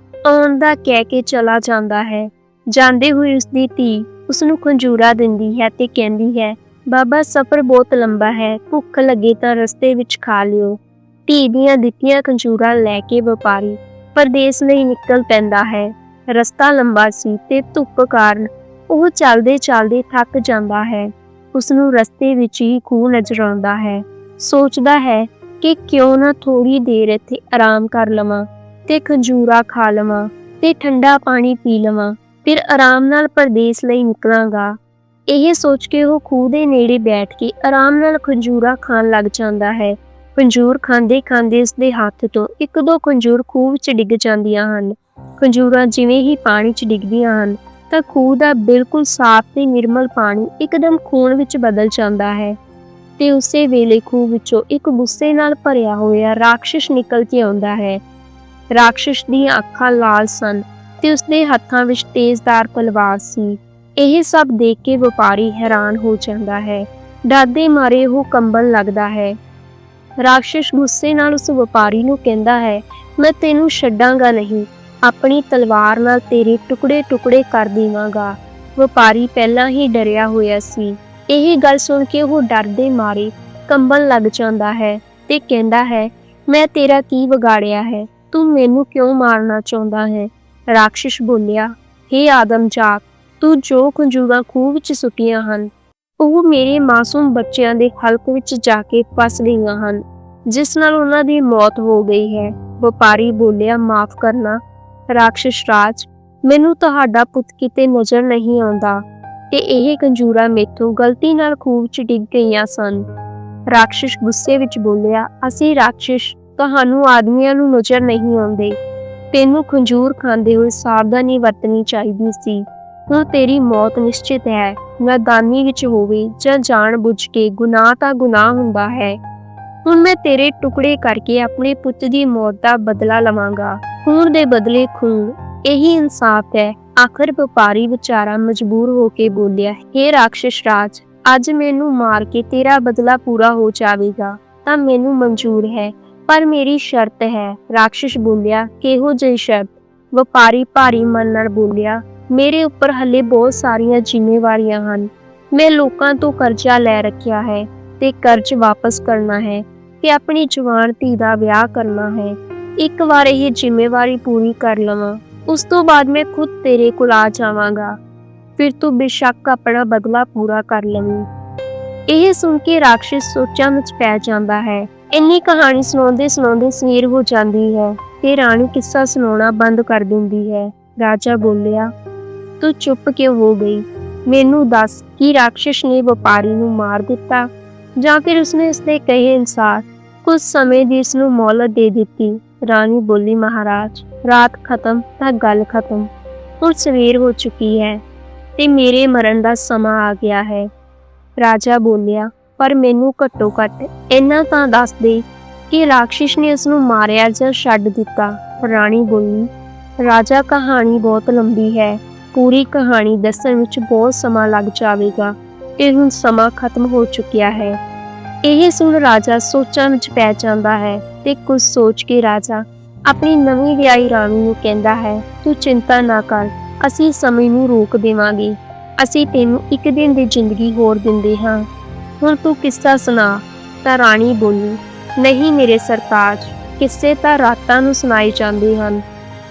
ਆਉਣ ਦਾ ਕਹਿ ਕੇ ਚਲਾ ਜਾਂਦਾ ਹੈ। ਜਾਂਦੇ ਹੋਏ ਉਸਦੀ ਧੀ ਉਸਨੂੰ ਖੰਜੂਰਾ ਦਿੰਦੀ ਹੈ ਤੇ ਕਹਿੰਦੀ ਹੈ, ਬਾਬਾ, ਸਫ਼ਰ ਬਹੁਤ ਲੰਬਾ ਹੈ, ਭੁੱਖ ਲੱਗੇ ਤਾਂ ਰਸਤੇ ਵਿੱਚ ਖਾ ਲਿਓ। ਧੀ ਦੀਆਂ ਦਿੱਤੀਆਂ ਖੰਜੂਰਾਂ ਲੈ ਕੇ ਵਪਾਰੀ ਪਰਦੇਸ ਲਈ ਨਿਕਲ ਪੈਂਦਾ ਹੈ। ਰਸਤਾ ਲੰਬਾ ਸੀ ਤੇ ਧੁੱਪ ਕਾਰਨ ਉਹ ਚੱਲਦੇ-ਚੱਲਦੇ ਥੱਕ ਜਾਂਦਾ ਹੈ। ਉਸਨੂੰ ਰਸਤੇ ਵਿੱਚ ਹੀ ਖੂਹ ਨਜ਼ਰ ਆਉਂਦਾ ਹੈ। ਸੋਚਦਾ ਹੈ ਕਿ ਕਿਉਂ ਨਾ ਥੋੜੀ ਦੇਰ ਇੱਥੇ ਆਰਾਮ ਕਰ ਲਵਾਂ ਤੇ ਖੰਜੂਰਾ ਖਾ ਲਵਾਂ ਤੇ ਠੰਡਾ ਪਾਣੀ ਪੀ ਲਵਾਂ, ਫਿਰ ਆਰਾਮ ਨਾਲ ਪਰਦੇਸ ਲਈ ਨਿਕਲਾਂਗਾ। ਇਹ ਸੋਚ ਕੇ ਉਹ ਖੂਹ ਦੇ ਨੇੜੇ ਬੈਠ ਕੇ ਆਰਾਮ ਨਾਲ ਖੰਜੂਰਾ ਖਾਣ ਲੱਗ ਜਾਂਦਾ ਹੈ। ਖੰਜੂਰ ਖਾਂਦੇ-ਖਾਂਦੇ ਉਸਦੇ ਹੱਥ ਤੋਂ ਇੱਕ ਦੋ ਖੰਜੂਰ ਖੂਹ ਵਿੱਚ ਡਿੱਗ ਜਾਂਦੀਆਂ ਹਨ। ਖੰਜੂਰਾਂ ਜਿਵੇਂ ਹੀ ਪਾਣੀ 'ਚ ਡਿੱਗਦੀਆਂ ਹਨ ਤਾਂ ਖੂਹ ਦਾ ਬਿਲਕੁਲ ਸਾਫ਼ ਤੇ ਨਿਰਮਲ ਪਾਣੀ ਇੱਕਦਮ ਖੂਨ ਵਿੱਚ ਬਦਲ ਜਾਂਦਾ ਹੈ ਤੇ ਉਸੇ ਵੇਲੇ ਖੂਹ ਵਿੱਚੋਂ ਇੱਕ ਗੁੱਸੇ ਨਾਲ ਭਰਿਆ ਹੋਇਆ ਰਾਖਸ਼ ਨਿਕਲ ਕੇ ਆਉਂਦਾ ਹੈ। ਰਾਖਸ਼ ਦੀਆਂ ਅੱਖਾਂ ਲਾਲ ਸਨ ਤੇ ਉਸਦੇ ਹੱਥਾਂ ਵਿੱਚ ਤੇਜ਼ਧਾਰ ਤਲਵਾਰ ਸੀ। ਇਹ ਸਭ ਦੇਖ ਕੇ ਵਪਾਰੀ ਹੈਰਾਨ ਹੋ ਜਾਂਦਾ ਹੈ। ਡਰਦੇ ਮਾਰੇ ਉਹ ਕੰਬਣ ਲੱਗਦਾ ਹੈ। ਰਾਖਸ਼ ਗੁੱਸੇ ਨਾਲ ਉਸ ਵਪਾਰੀ ਨੂੰ ਕਹਿੰਦਾ ਹੈ, ਮੈਂ ਤੈਨੂੰ ਛੱਡਾਂਗਾ ਨਹੀਂ, ਆਪਣੀ ਤਲਵਾਰ ਨਾਲ ਤੇਰੇ ਟੁਕੜੇ-ਟੁਕੜੇ ਕਰ ਦੇਵਾਂਗਾ। ਵਪਾਰੀ ਪਹਿਲਾਂ ਹੀ ਡਰਿਆ ਹੋਇਆ ਸੀ। ਇਹ ਗੱਲ ਸੁਣ ਕੇ ਉਹ ਡਰਦੇ ਮਾਰੇ ਕੰਬਣ ਲੱਗ ਜਾਂਦਾ ਹੈ ਤੇ ਕਹਿੰਦਾ ਹੈ, ਮੈਂ ਤੇਰਾ ਕੀ ਵਿਗਾੜਿਆ ਹੈ? ਤੂੰ ਮੈਨੂੰ ਕਿਉਂ ਮਾਰਨਾ ਚਾਹੁੰਦਾ ਹੈ? ਰਾਖਸ਼ ਬੋਲਿਆ, ਹੇ ਆਦਮਜਾਤ, ਤੂੰ ਜੋ ਖੰਜੂਰਾਂ ਖੂਹ ਵਿੱਚ ਸੁੱਟੀਆਂ ਹਨ ਉਹ ਮੇਰੇ ਮਾਸੂਮ ਬੱਚਿਆਂ ਦੇ ਹਲਕ ਵਿੱਚ ਜਾ ਕੇ ਫਸ ਗਈਆਂ ਹਨ, ਜਿਸ ਨਾਲ ਉਹਨਾਂ ਦੀ ਮੌਤ ਹੋ ਗਈ ਹੈ। ਵਪਾਰੀ ਬੋਲਿਆ, ਮਾਫ਼ ਕਰਨਾ ਰਾਖਸ਼ ਰਾਜ, ਮੈਨੂੰ ਤੁਹਾਡਾ ਪੁੱਤ ਕਿਤੇ ਨਜ਼ਰ ਨਹੀਂ ਆਉਂਦਾ ਤੇ ਇਹ ਖੰਜੂਰਾਂ ਮੈਥੋਂ ਗਲਤੀ ਨਾਲ ਖੂਹ ਵਿੱਚ ਡਿੱਗ ਗਈਆਂ ਸਨ। ਰਾਖਸ਼ ਗੁੱਸੇ ਵਿੱਚ ਬੋਲਿਆ, ਅਸੀਂ ਰਾਖਸ਼ ਤੁਹਾਨੂੰ ਆਦਮੀਆਂ ਨੂੰ ਨਜ਼ਰ ਨਹੀਂ ਆਉਂਦੇ। ਤੈਨੂੰ ਖੰਜੂਰ ਖਾਂਦੇ ਹੋਏ ਸਾਵਧਾਨੀ ਵਰਤਣੀ ਚਾਹੀਦੀ ਸੀ। ਹੁਣ ਤੇਰੀ ਮੌਤ ਨਿਸ਼ਚਿਤ ਹੈ। ਨਾਦਾਨੀ ਵਿੱਚ ਹੋਵੇ ਜਾਂ ਜਾਣ ਬੁੱਝ ਕੇ, ਗੁਨਾਹ ਤਾਂ ਗੁਨਾਹ ਹੁੰਦਾ ਹੈ। ਹੁਣ ਮੈਂ ਤੇਰੇ ਟੁਕੜੇ ਕਰਕੇ ਆਪਣੇ ਪੁੱਤ ਦੀ ਮੌਤ ਦਾ ਬਦਲਾ ਲਵਾਂਗਾ। ਖੂਨ ਦੇ ਬਦਲੇ ਖੂਨ, ਇਹੀ ਇਨਸਾਫ ਹੈ। ਆਖਰ ਵਪਾਰੀ ਵਿਚਾਰਾ ਮਜਬੂਰ ਹੋ ਕੇ ਬੋਲਿਆ, ਹੇ ਰਾਖਸ਼ ਰਾਜ, ਅੱਜ ਮੈਨੂੰ ਮਾਰ ਕੇ ਤੇਰਾ ਬਦਲਾ ਪੂਰਾ ਹੋ ਜਾਵੇਗਾ ਤਾਂ ਮੈਨੂੰ ਮਨਜ਼ੂਰ ਹੈ, ਪਰ ਮੇਰੀ ਸ਼ਰਤ ਹੈ। ਰਾਖਸ਼ ਬੋਲਿਆ, ਕਿਹੋ ਜਿਹੀ ਸ਼ਰਤ? ਵਪਾਰੀ ਭਾਰੀ ਮਨ ਨਾਲ ਬੋਲਿਆ, ਮੇਰੇ ਉੱਪਰ ਹਲੇ ਬਹੁਤ ਸਾਰੀਆਂ ਜ਼ਿੰਮੇਵਾਰੀਆਂ ਹਨ। ਮੈਂ ਲੋਕਾਂ ਤੋਂ ਕਰਜ਼ਾ ਲੈ ਰੱਖਿਆ ਹੈ ਤੇ ਕਰਜ਼ ਵਾਪਸ ਕਰਨਾ ਹੈ ਤੇ ਆਪਣੀ ਜਵਾਨ ਧੀ ਦਾ ਵਿਆਹ ਕਰਨਾ ਹੈ। ਇੱਕ ਵਾਰ ਇਹ ਜ਼ਿੰਮੇਵਾਰੀ ਪੂਰੀ ਕਰ ਲਵਾਂ, ਉਸ ਤੋਂ ਬਾਅਦ ਮੈਂ ਖੁਦ ਤੇਰੇ ਕੋਲ ਆ ਜਾਵਾਂਗਾ। ਫਿਰ ਤੂੰ ਬੇਸ਼ੱਕ ਆਪਣਾ ਬਦਲਾ ਪੂਰਾ ਕਰ ਲਵੀਂ। ਇਹ ਸੁਣ ਕੇ ਰਾਖਸ਼ ਸੋਚਾਂ ਵਿੱਚ ਪੈ ਜਾਂਦਾ ਹੈ। ਇੰਨੀ ਕਹਾਣੀ ਸੁਣਾਉਂਦੇ ਸਵੇਰ ਹੋ ਜਾਂਦੀ ਹੈ ਤੇ ਰਾਣੀ ਕਿੱਸਾ ਸੁਣਾਉਣਾ ਬੰਦ ਕਰ ਦਿੰਦੀ ਹੈ। ਰਾਜਾ ਬੋਲਿਆ, ਤੂੰ ਚੁੱਪ ਕਿਉਂ ਹੋ ਗਈ? ਮੈਨੂੰ ਦੱਸ, ਕੀ ਰਾਖਸ਼ ਨੇ ਵਪਾਰੀ ਨੂੰ ਮਾਰ ਦਿੱਤਾ ਜਾਂ ਫਿਰ ਉਸਨੇ ਉਸਦੇ ਕਹੇ ਅਨੁਸਾਰ ਕੁਝ ਸਮੇਂ ਦੀ ਉਸਨੂੰ ਮੌਲਤ ਦੇ ਦਿੱਤੀ? ਰਾਣੀ ਬੋਲੀ, ਮਹਾਰਾਜ, ਰਾਤ ਖਤਮ ਤਾਂ ਗੱਲ ਖਤਮ। ਹੁਣ ਸਵੇਰ ਹੋ ਚੁੱਕੀ ਹੈ ਤੇ ਮੇਰੇ ਮਰਨ ਦਾ ਸਮਾਂ ਆ ਗਿਆ ਹੈ। ਰਾਜਾ ਬੋਲਿਆ, ਪਰ ਮੈਨੂੰ ਘੱਟੋ ਘੱਟ ਇੰਨਾ ਤਾਂ ਦੱਸ ਦੇ ਕਿ ਰਾਕਸ਼ਿਸ਼ ਨੇ ਉਸ ਨੂੰ ਮਾਰਿਆ ਜਾਂ ਛੱਡ ਦਿੱਤਾ। ਰਾਣੀ ਬੋਲੀ, ਰਾਜਾ ਕਹਾਣੀ ਬਹੁਤ ਲੰਬੀ ਹੈ, ਪੂਰੀ ਕਹਾਣੀ ਦੱਸਣ ਵਿੱਚ ਬਹੁਤ ਸਮਾਂ ਲੱਗ ਜਾਵੇਗਾ ਤੇ ਹੁਣ ਸਮਾਂ ਖਤਮ ਹੋ ਚੁੱਕਿਆ ਹੈ। ਇਹ ਸੁਣ ਰਾਜਾ ਸੋਚਾਂ ਵਿੱਚ ਪੈ ਜਾਂਦਾ ਹੈ ਤੇ ਕੁਝ ਸੋਚ ਕੇ ਰਾਜਾ ਆਪਣੀ ਨਵੀਂ ਵਿਆਹੀ ਰਾਣੀ ਨੂੰ ਕਹਿੰਦਾ ਹੈ, ਤੂੰ ਚਿੰਤਾ ਨਾ ਕਰ, ਅਸੀਂ ਸਮੇਂ ਨੂੰ ਰੋਕ ਦੇਵਾਂਗੇ। ਅਸੀਂ ਤੈਨੂੰ ਇੱਕ ਦਿਨ ਦੀ ਜ਼ਿੰਦਗੀ ਹੋਰ ਦਿੰਦੇ ਹਾਂ। ਹੁਣ ਤੂੰ ਕਿੱਸਾ ਸੁਣਾ। ਤਾਂ ਰਾਣੀ ਬੋਲੀ, ਨਹੀਂ ਮੇਰੇ ਸਰਤਾਜ, ਕਿੱਸੇ ਤਾਂ ਰਾਤਾਂ ਨੂੰ ਸੁਣਾਏ ਜਾਂਦੇ ਹਨ।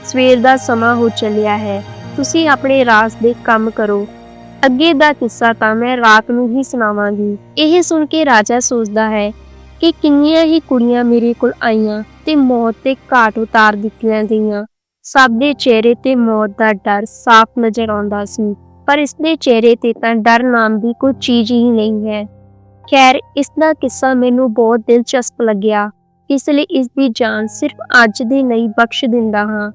ਸਵੇਰ ਦਾ ਸਮਾਂ ਹੋ ਚੱਲਿਆ ਹੈ, ਤੁਸੀਂ ਆਪਣੇ ਰਾਜ ਦੇ ਕੰਮ ਕਰੋ। ਅੱਗੇ ਦਾ ਕਿੱਸਾ ਤਾਂ ਮੈਂ ਰਾਤ ਨੂੰ ਹੀ ਸੁਣਾਵਾਂਗੀ। ਇਹ ਸੁਣ ਕੇ ਰਾਜਾ ਸੋਚਦਾ ਹੈ ਕਿ ਕਿੰਨੀਆਂ ਹੀ ਕੁੜੀਆਂ ਮੇਰੇ ਕੋਲ ਆਈਆਂ ਤੇ ਮੌਤ ਤੇ ਘਾਟ ਉਤਾਰ ਦਿੱਤੀਆਂ ਗਈਆਂ। ਸਭ ਦੇ ਚਿਹਰੇ ਤੇ ਮੌਤ ਦਾ ਡਰ ਸਾਫ਼ ਨਜ਼ਰ ਆਉਂਦਾ ਸੀ, ਪਰ ਇਸਦੇ ਚਿਹਰੇ ਤੇ ਤਾਂ ਡਰ ਨਾਮ ਦੀ ਕੋਈ ਚੀਜ਼ ਹੀ ਨਹੀਂ ਹੈ। ਖੈਰ, ਇਸ ਦਾ ਕਿੱਸਾ ਮੈਨੂੰ ਬਹੁਤ ਦਿਲਚਸਪ ਲੱਗਿਆ, ਇਸ ਲਈ ਇਸ ਦੀ ਜਾਨ ਸਿਰਫ ਅੱਜ ਦੇ ਲਈ ਬਖਸ਼ ਦਿੰਦਾ ਹਾਂ।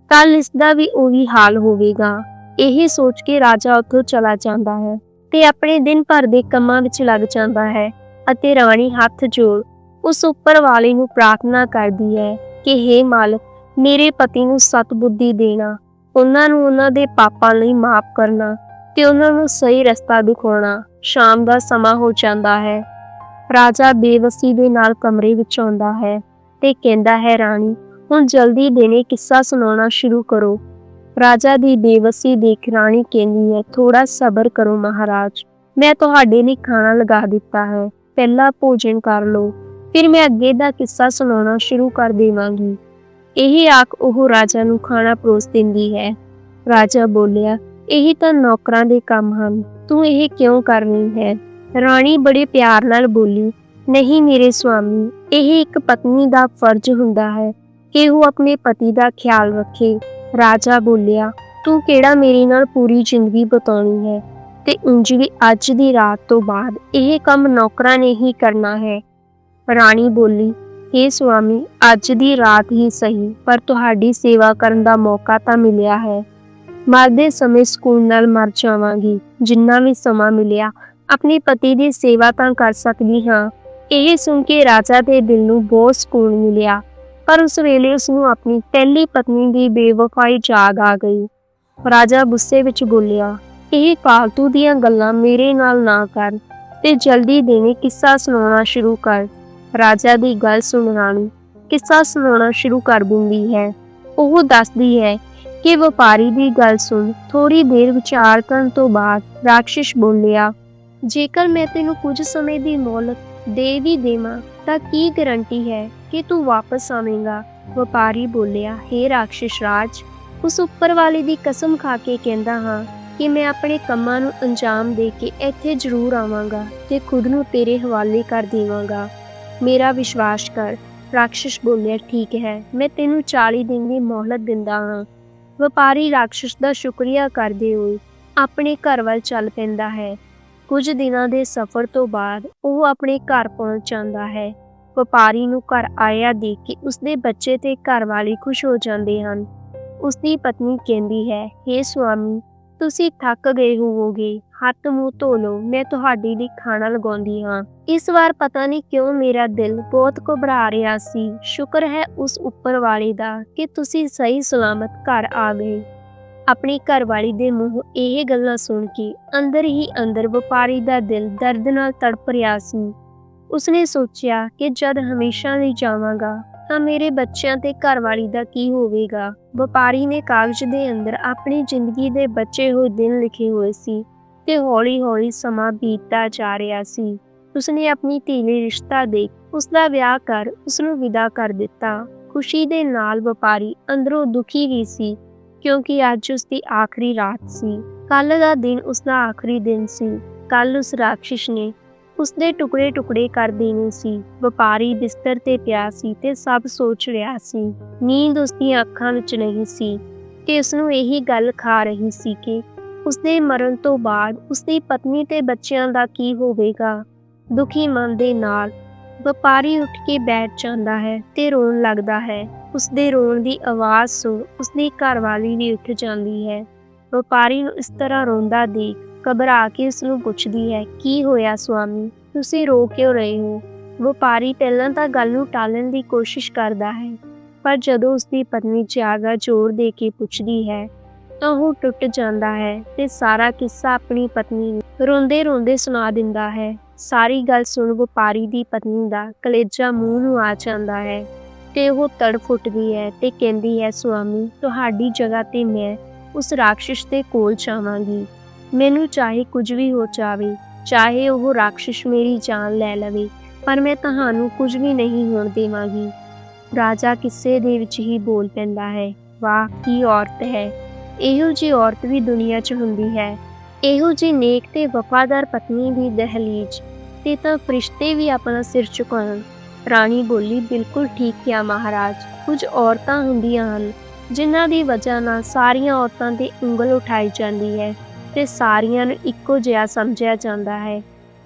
ਕੱਲ ਇਸ ਦਾ ਵੀ ਉਹੀ ਹਾਲ ਹੋਵੇਗਾ। ਇਹ ਸੋਚ ਕੇ ਰਾਜਾ ਉੱਥੋਂ ਚਲਾ ਜਾਂਦਾ ਹੈ ਤੇ ਆਪਣੇ ਦਿਨ ਭਰ ਦੇ ਕੰਮਾਂ ਵਿੱਚ ਲੱਗ ਜਾਂਦਾ ਹੈ ਅਤੇ ਰਾਣੀ ਹੱਥ ਜੋੜ ਉਸ ਉੱਪਰ ਵਾਲੇ ਨੂੰ ਪ੍ਰਾਰਥਨਾ ਕਰਦੀ ਹੈ ਕਿ ਹੇ ਮਾਲਕ, ਮੇਰੇ ਪਤੀ ਨੂੰ ਸਤਬੁੱਧੀ ਦੇਣਾ, ਉਹਨਾਂ ਨੂੰ ਉਹਨਾਂ ਦੇ ਪਾਪਾਂ ਲਈ ਮਾਫ ਕਰਨਾ ਤੇ ਉਹਨਾਂ ਨੂੰ ਸਹੀ ਰਸਤਾ ਦਿਖਾਉਣਾ। ਸ਼ਾਮ ਦਾ ਸਮਾਂ ਹੋ ਜਾਂਦਾ ਹੈ। ਰਾਜਾ ਬੇਵਸੀ ਦੇ ਨਾਲ ਕਮਰੇ ਵਿੱਚ ਆਉਂਦਾ ਹੈ ਤੇ ਕਹਿੰਦਾ ਹੈ, ਰਾਣੀ, ਹੁਣ ਜਲਦੀ ਦੇਣੇ ਕਿੱਸਾ ਸੁਣਾਉਣਾ ਸ਼ੁਰੂ ਕਰੋ। ਰਾਜਾ ਦੀ ਬੇਵਸੀ ਦੇਖ ਰਾਣੀ ਕਹਿੰਦੀ ਹੈ, ਥੋੜਾ ਸਬਰ ਕਰੋ ਮਹਾਰਾਜ, ਮੈਂ ਤੁਹਾਡੇ ਲਈ ਖਾਣਾ ਲਗਾ ਦਿੱਤਾ ਹੈ, ਪਹਿਲਾਂ ਭੋਜਨ ਕਰ ਲਓ, ਫਿਰ ਮੈਂ ਅੱਗੇ ਦਾ ਕਿੱਸਾ ਸੁਣਾਉਣਾ ਸ਼ੁਰੂ ਕਰ ਦੇਵਾਂਗੀ। ਇਹ ਆਖ ਉਹ ਰਾਜਾ ਨੂੰ ਖਾਣਾ ਪਰੋਸ ਦਿੰਦੀ ਹੈ। ਰਾਜਾ ਬੋਲਿਆ, ਇਹ ਤਾਂ ਨੌਕਰਾਂ ਦੇ ਕੰਮ ਹਨ, ਤੂੰ ਇਹ ਕਿਉਂ ਕਰ ਰਹੀ ਹੈ? ਰਾਣੀ ਬੜੇ ਪਿਆਰ ਨਾਲ ਬੋਲੀ, ਨਹੀਂ ਮੇਰੇ ਸੁਆਮੀ, ਇਹ ਇੱਕ ਪਤਨੀ ਦਾ ਫਰਜ਼ ਹੁੰਦਾ ਹੈ ਕਿ ਉਹ ਆਪਣੇ ਪਤੀ ਦਾ ਖਿਆਲ ਰੱਖੇ। ਰਾਜਾ ਬੋਲਿਆ, ਤੂੰ ਕਿਹੜਾ ਮੇਰੇ ਨਾਲ ਪੂਰੀ ਜ਼ਿੰਦਗੀ ਬਿਤਾਉਣੀ ਹੈ ਤੇ ਉਂਝ ਵੀ ਅੱਜ ਦੀ ਰਾਤ ਤੋਂ ਬਾਅਦ ਇਹ ਕੰਮ ਨੌਕਰਾਂ ਨੇ ਹੀ ਕਰਨਾ ਹੈ। ਰਾਣੀ ਬੋਲੀ, ਹੇ ਸੁਆਮੀ, ਅੱਜ ਦੀ ਰਾਤ ਹੀ ਸਹੀ, ਪਰ ਤੁਹਾਡੀ ਸੇਵਾ ਕਰਨ ਦਾ ਮੌਕਾ ਤਾਂ ਮਿਲਿਆ ਹੈ। ਮਰਦੇ ਸਮੇਂ ਸਕੂਨ ਨਾਲ ਮਰ ਜਾਵਾਂਗੀ। ਜਿੰਨਾ ਵੀ ਸਮਾਂ ਮਿਲਿਆ ਆਪਣੇ ਪਤੀ ਦੀ ਸੇਵਾ ਤਾਂ ਕਰ ਸਕਦੀ ਹਾਂ। ਇਹ ਸੁਣ ਕੇ ਰਾਜਾ ਦੇ ਦਿਲ ਨੂੰ ਬਹੁਤ ਸਕੂਨ ਮਿਲਿਆ, ਪਰ ਉਸ ਵੇਲੇ ਉਸਨੂੰ ਆਪਣੀ ਪਹਿਲੀ ਪਤਨੀ ਦੀ ਬੇਵਫਾਈ ਯਾਦ ਆ ਗਈ। ਰਾਜਾ ਗੁੱਸੇ ਵਿੱਚ ਬੋਲਿਆ, ਇਹ ਫਾਲਤੂ ਦੀਆਂ ਗੱਲਾਂ ਮੇਰੇ ਨਾਲ ਨਾ ਕਰ ਤੇ ਜਲਦੀ ਦੇਣੇ ਕਿੱਸਾ ਸੁਣਾਉਣਾ ਸ਼ੁਰੂ ਕਰ। ਰਾਜਾ ਦੀ ਗੱਲ ਸੁਣ ਰਾਣੀ ਕਿੱਸਾ ਸੁਣਾਉਣਾ ਸ਼ੁਰੂ ਕਰ ਦਿੰਦੀ ਹੈ। ਉਹ ਦੱਸਦੀ ਹੈ ਕਿ ਵਪਾਰੀ ਦੀ ਗੱਲ ਸੁਣ ਥੋੜੀ ਦੇਰ ਵਿਚਾਰ ਕਰਨ ਤੋਂ ਬਾਅਦ ਰਾਕਸ਼ਿਸ਼ ਬੋਲਿਆ, ਜੇਕਰ ਮੈਂ ਤੈਨੂੰ ਕੁਝ ਸਮੇਂ ਦੀ ਮੋਹਲਤ ਦੇ ਵੀ ਦੇਵਾਂ ਤਾਂ ਕੀ ਗਰੰਟੀ ਹੈ ਕਿ ਤੂੰ ਵਾਪਸ ਆਵੇਂਗਾ? ਵਪਾਰੀ ਬੋਲਿਆ, ਹੇ ਰਾਕਸ਼ਿਸ਼ ਰਾਜ, ਉਸ ਉੱਪਰ ਵਾਲੇ ਦੀ ਕਸਮ ਖਾ ਕੇ ਕਹਿੰਦਾ ਹਾਂ ਕਿ ਮੈਂ ਆਪਣੇ ਕੰਮਾਂ ਨੂੰ ਅੰਜਾਮ ਦੇ ਕੇ ਇੱਥੇ ਜ਼ਰੂਰ ਆਵਾਂਗਾ ਤੇ ਖੁਦ ਨੂੰ ਤੇਰੇ ਹਵਾਲੇ ਕਰ ਦੇਵਾਂਗਾ। ਮੇਰਾ ਵਿਸ਼ਵਾਸ ਕਰ। ਰਾਕਸ਼ਿਸ਼ ਬੋਲਿਆ, ਠੀਕ ਹੈ, ਮੈਂ ਤੈਨੂੰ 40 ਦਿਨ ਦੀ ਮੋਹਲਤ ਦਿੰਦਾ ਹਾਂ। ਵਪਾਰੀ ਰਾਕਸ਼ਿਸ਼ ਦਾ ਸ਼ੁਕਰੀਆ ਕਰਦੇ ਹੋਏ ਆਪਣੇ ਘਰ ਵੱਲ ਚੱਲ ਪੈਂਦਾ ਹੈ। ਕੁਝ ਦਿਨਾਂ ਦੇ ਸਫ਼ਰ ਤੋਂ ਬਾਅਦ ਉਹ ਆਪਣੇ ਘਰ ਪਹੁੰਚ ਜਾਂਦਾ ਹੈ। ਵਪਾਰੀ ਨੂੰ ਘਰ ਆਇਆ ਦੇਖ ਕੇ ਉਸਦੇ ਬੱਚੇ ਤੇ ਘਰ ਵਾਲੇ ਖੁਸ਼ ਹੋ ਜਾਂਦੇ ਹਨ। ਉਸਦੀ ਪਤਨੀ ਕਹਿੰਦੀ ਹੈ, ਹੇ ਸੁਆਮੀ, ਤੁਸੀਂ ਥੱਕ ਗਏ ਹੋਵੋਗੇ, ਹੱਥ ਮੂੰਹ ਧੋ ਲਓ, ਮੈਂ ਤੁਹਾਡੇ ਲਈ ਖਾਣਾ ਲਗਾਉਂਦੀ ਹਾਂ। ਇਸ ਵਾਰ ਪਤਾ ਨਹੀਂ ਕਿਉਂ ਮੇਰਾ ਦਿਲ ਬਹੁਤ ਘਬਰਾ ਰਿਹਾ ਸੀ। ਸ਼ੁਕਰ ਹੈ ਉਸ ਉੱਪਰ ਵਾਲੇ ਦਾ ਕਿ ਤੁਸੀਂ ਸਹੀ ਸਲਾਮਤ ਘਰ ਆ ਗਏ। ਆਪਣੀ ਘਰਵਾਲੀ ਦੇ ਮੂੰਹੋਂ ਇਹ ਗੱਲਾਂ ਸੁਣ ਕੇ ਅੰਦਰ ਹੀ ਅੰਦਰ ਵਪਾਰੀ ਦਾ ਦਿਲ ਦਰਦ ਨਾਲ ਤੜਪ ਰਿਹਾ ਸੀ। ਉਸਨੇ ਸੋਚਿਆ ਕਿ ਜਦ ਹਮੇਸ਼ਾ ਲਈ ਜਾਵਾਂਗਾ ਤਾਂ ਮੇਰੇ ਬੱਚਿਆਂ ਤੇ ਘਰਵਾਲੀ ਦਾ ਕੀ ਹੋਵੇਗਾ। ਵਪਾਰੀ ਨੇ ਕਾਗਜ਼ ਦੇ ਅੰਦਰ ਆਪਣੀ ਜ਼ਿੰਦਗੀ ਦੇ ਬਚੇ ਹੋਏ ਦਿਨ ਲਿਖੇ ਹੋਏ ਸੀ ਤੇ ਹੌਲੀ-ਹੌਲੀ ਸਮਾਂ ਬੀਤਦਾ ਜਾ ਰਿਹਾ ਸੀ। ਉਸਨੇ ਆਪਣੀ ਧੀ ਲਈ ਰਿਸ਼ਤਾ ਦੇਖ ਉਸਦਾ ਵਿਆਹ ਕਰ ਉਸਨੂੰ ਵਿਦਾ ਕਰ ਦਿੱਤਾ। ਖੁਸ਼ੀ ਦੇ ਨਾਲ ਵਪਾਰੀ ਅੰਦਰੋਂ ਦੁਖੀ ਵੀ ਸੀ ਕਿਉਂਕਿ ਅੱਜ ਉਸਦੀ ਆਖਰੀ ਰਾਤ ਸੀ। ਕੱਲ ਦਾ ਦਿਨ ਉਸਦਾ ਆਖਰੀ ਦਿਨ ਸੀ। ਕੱਲ ਉਸ ਰਾਕਸ਼ਿਸ਼ ਨੇ ਉਸਦੇ ਟੁਕੜੇ-ਟੁਕੜੇ ਕਰ ਦੇਣੇ ਸੀ। ਵਪਾਰੀ ਬਿਸਤਰ ਤੇ ਪਿਆ ਸੀ ਤੇ ਸਭ ਸੋਚ ਰਿਹਾ ਸੀ। ਨੀਂਦ ਉਸਦੀਆਂ ਅੱਖਾਂ ਵਿੱਚ ਨਹੀਂ ਸੀ ਕਿ ਉਸਨੂੰ ਇਹੀ ਗੱਲ ਖਾ ਰਹੀ ਸੀ ਕਿ ਉਸਦੇ ਮਰਨ ਤੋਂ ਬਾਅਦ ਉਸਦੀ ਪਤਨੀ ਤੇ ਬੱਚਿਆਂ ਦਾ ਕੀ ਹੋਵੇਗਾ। ਦੁਖੀ ਮਨ ਦੇ ਨਾਲ ਵਪਾਰੀ ਉੱਠ ਕੇ ਬੈਠ ਜਾਂਦਾ ਹੈ ਤੇ ਰੋਣ ਲੱਗਦਾ ਹੈ। ਉਸਦੇ ਰੋਣ ਦੀ ਆਵਾਜ਼ ਸੁਣ ਉਸਦੀ ਘਰਵਾਲੀ ਵੀ ਉੱਠ ਜਾਂਦੀ ਹੈ। ਵਪਾਰੀ ਨੂੰ ਇਸ ਤਰ੍ਹਾਂ ਰੋਂਦਾ ਦੇਖ ਘਬਰਾ ਕੇ ਉਸਨੂੰ ਪੁੱਛਦੀ ਹੈ, ਕੀ ਹੋਇਆ ਸੁਆਮੀ, ਤੁਸੀਂ ਰੋ ਕਿਉਂ ਰਹੇ ਹੋ? ਵਪਾਰੀ ਪਹਿਲਾਂ ਤਾਂ ਗੱਲ ਨੂੰ ਟਾਲਣ ਦੀ ਕੋਸ਼ਿਸ਼ ਕਰਦਾ ਹੈ, ਪਰ ਜਦੋਂ ਉਸਦੀ ਪਤਨੀ ਜ਼ਿਆਦਾ ਜ਼ੋਰ ਦੇ ਕੇ ਪੁੱਛਦੀ ਹੈ ਤਾਂ ਉਹ ਟੁੱਟ ਜਾਂਦਾ ਹੈ ਤੇ ਸਾਰਾ ਕਿੱਸਾ ਆਪਣੀ ਪਤਨੀ ਨੂੰ ਰੋਂਦੇ ਰੋਂਦੇ ਸੁਣਾ ਦਿੰਦਾ ਹੈ। ਸਾਰੀ ਗੱਲ ਸੁਣ ਵਪਾਰੀ ਦੀ ਪਤਨੀ ਦਾ ਕਲੇਜਾ ਮੂੰਹ ਨੂੰ ਆ ਜਾਂਦਾ ਹੈ ਤੇ ਉਹ ਤੜਫ ਉੱਠਦੀ ਹੈ ਤੇ ਕਹਿੰਦੀ ਹੈ, ਸੁਆਮੀ, ਤੁਹਾਡੀ ਜਗ੍ਹਾ ਤੇ ਮੈਂ ਉਸ ਰਾਖਸ਼ ਦੇ ਕੋਲ ਜਾਵਾਂਗੀ। ਮੈਨੂੰ ਚਾਹੇ ਕੁਝ ਵੀ ਹੋ ਜਾਵੇ, ਚਾਹੇ ਉਹ ਰਾਖਸ਼ ਮੇਰੀ ਜਾਨ ਲੈ ਲਵੇ, ਪਰ ਮੈਂ ਤੁਹਾਨੂੰ ਕੁਝ ਵੀ ਨਹੀਂ ਹੋਣ ਦੇਵਾਂਗੀ। ਰਾਜਾ ਕਿੱਸੇ ਦੇ ਵਿੱਚ ਹੀ ਬੋਲ ਪੈਂਦਾ ਹੈ, ਵਾਹ ਕੀ ਔਰਤ ਹੈ! ਇਹੋ ਜਿਹੀ ਔਰਤ ਵੀ ਦੁਨੀਆ 'ਚ ਹੁੰਦੀ ਹੈ। ਇਹੋ ਜਿਹੀ ਨੇਕ ਤੇ ਵਫਾਦਾਰ ਪਤਨੀ ਦੀ ਦਹਲੀਜ਼ ਤੇ ਤਾਂ ਫਰਿਸ਼ਤੇ ਵੀ ਆਪਣਾ ਸਿਰ ਝੁਕਾਉਣ। ਰਾਣੀ ਬੋਲੀ, ਬਿਲਕੁਲ ਠੀਕ ਕਿਹਾ ਮਹਾਰਾਜ। ਕੁਝ ਔਰਤਾਂ ਹੁੰਦੀਆਂ ਹਨ ਜਿਨ੍ਹਾਂ ਦੀ ਵਜ੍ਹਾ ਨਾਲ ਸਾਰੀਆਂ ਔਰਤਾਂ 'ਤੇ ਉਂਗਲ ਉਠਾਈ ਜਾਂਦੀ ਹੈ ਤੇ ਸਾਰੀਆਂ ਨੂੰ ਇੱਕੋ ਜਿਹਾ ਸਮਝਿਆ ਜਾਂਦਾ ਹੈ।